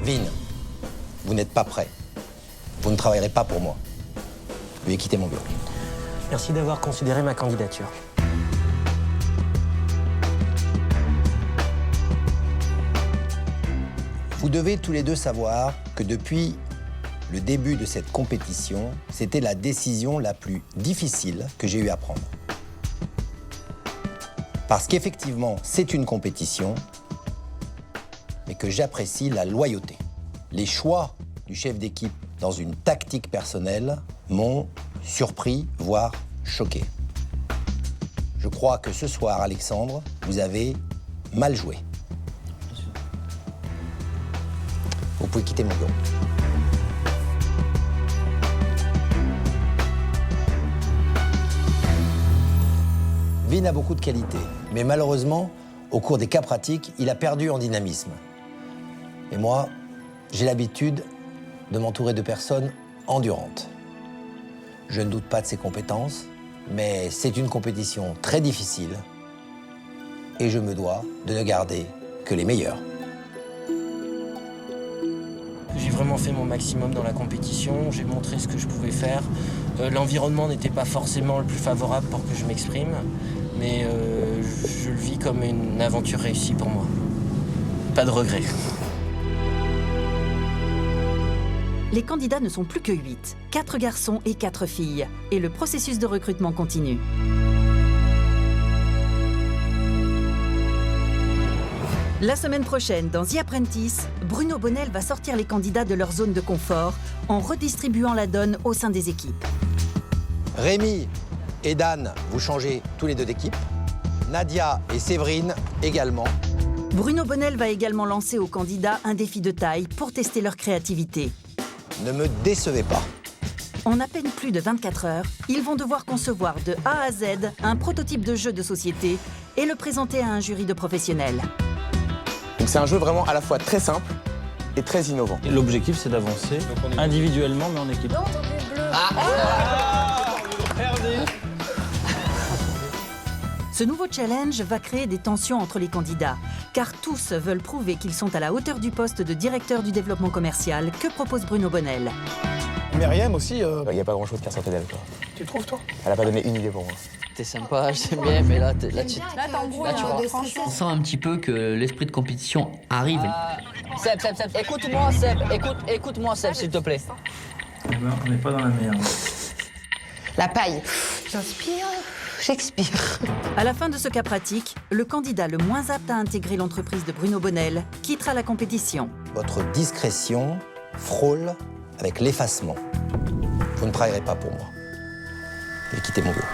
Vin, vous n'êtes pas prêt. Vous ne travaillerez pas pour moi. Veuillez quitter mon bureau. Merci d'avoir considéré ma candidature. Vous devez tous les deux savoir que depuis le début de cette compétition, c'était la décision la plus difficile que j'ai eu à prendre. Parce qu'effectivement, c'est une compétition, mais que j'apprécie la loyauté. Les choix du chef d'équipe dans une tactique personnelle m'ont surpris, voire choqué. Je crois que ce soir, Alexandre, vous avez mal joué. Vous pouvez quitter mon bureau. Vin a beaucoup de qualités, mais malheureusement, au cours des cas pratiques, il a perdu en dynamisme. Et moi, j'ai l'habitude de m'entourer de personnes endurantes. Je ne doute pas de ses compétences, mais c'est une compétition très difficile et je me dois de ne garder que les meilleurs. J'ai vraiment fait mon maximum dans la compétition, j'ai montré ce que je pouvais faire. L'environnement n'était pas forcément le plus favorable pour que je m'exprime, mais je le vis comme une aventure réussie pour moi. Pas de regrets. Les candidats ne sont plus que 8, 4 garçons et 4 filles, et le processus de recrutement continue. La semaine prochaine, dans The Apprentice, Bruno Bonnell va sortir les candidats de leur zone de confort en redistribuant la donne au sein des équipes. Rémi et Dan, vous changez tous les deux d'équipe. Nadia et Séverine également. Bruno Bonnell va également lancer aux candidats un défi de taille pour tester leur créativité. Ne me décevez pas. En à peine plus de 24 heures, ils vont devoir concevoir de A à Z un prototype de jeu de société et le présenter à un jury de professionnels. Donc c'est un jeu vraiment à la fois très simple et très innovant. L'objectif, c'est d'avancer individuellement, mais en équipe. Ce nouveau challenge va créer des tensions entre les candidats, car tous veulent prouver qu'ils sont à la hauteur du poste de directeur du développement commercial que propose Bruno Bonnell. Myriam aussi... Il n'y a pas grand-chose qui ressortait d'elle, quoi. Tu trouves, toi? Elle n'a pas donné une idée pour moi. T'es sympa, j'aime bien, mais là, tu t'embrouilles, franchement. on sent un petit peu que l'esprit de compétition arrive. Seb, écoute-moi, Seb, écoute-moi, Seb, s'il te plaît. On n'est pas dans la merde. La paille. J'inspire, j'expire. À la fin de ce cas pratique, le candidat le moins apte à intégrer l'entreprise de Bruno Bonnell quittera la compétition. Votre discrétion frôle avec l'effacement. Vous ne travaillerez pas pour moi. Et quittez mon bureau.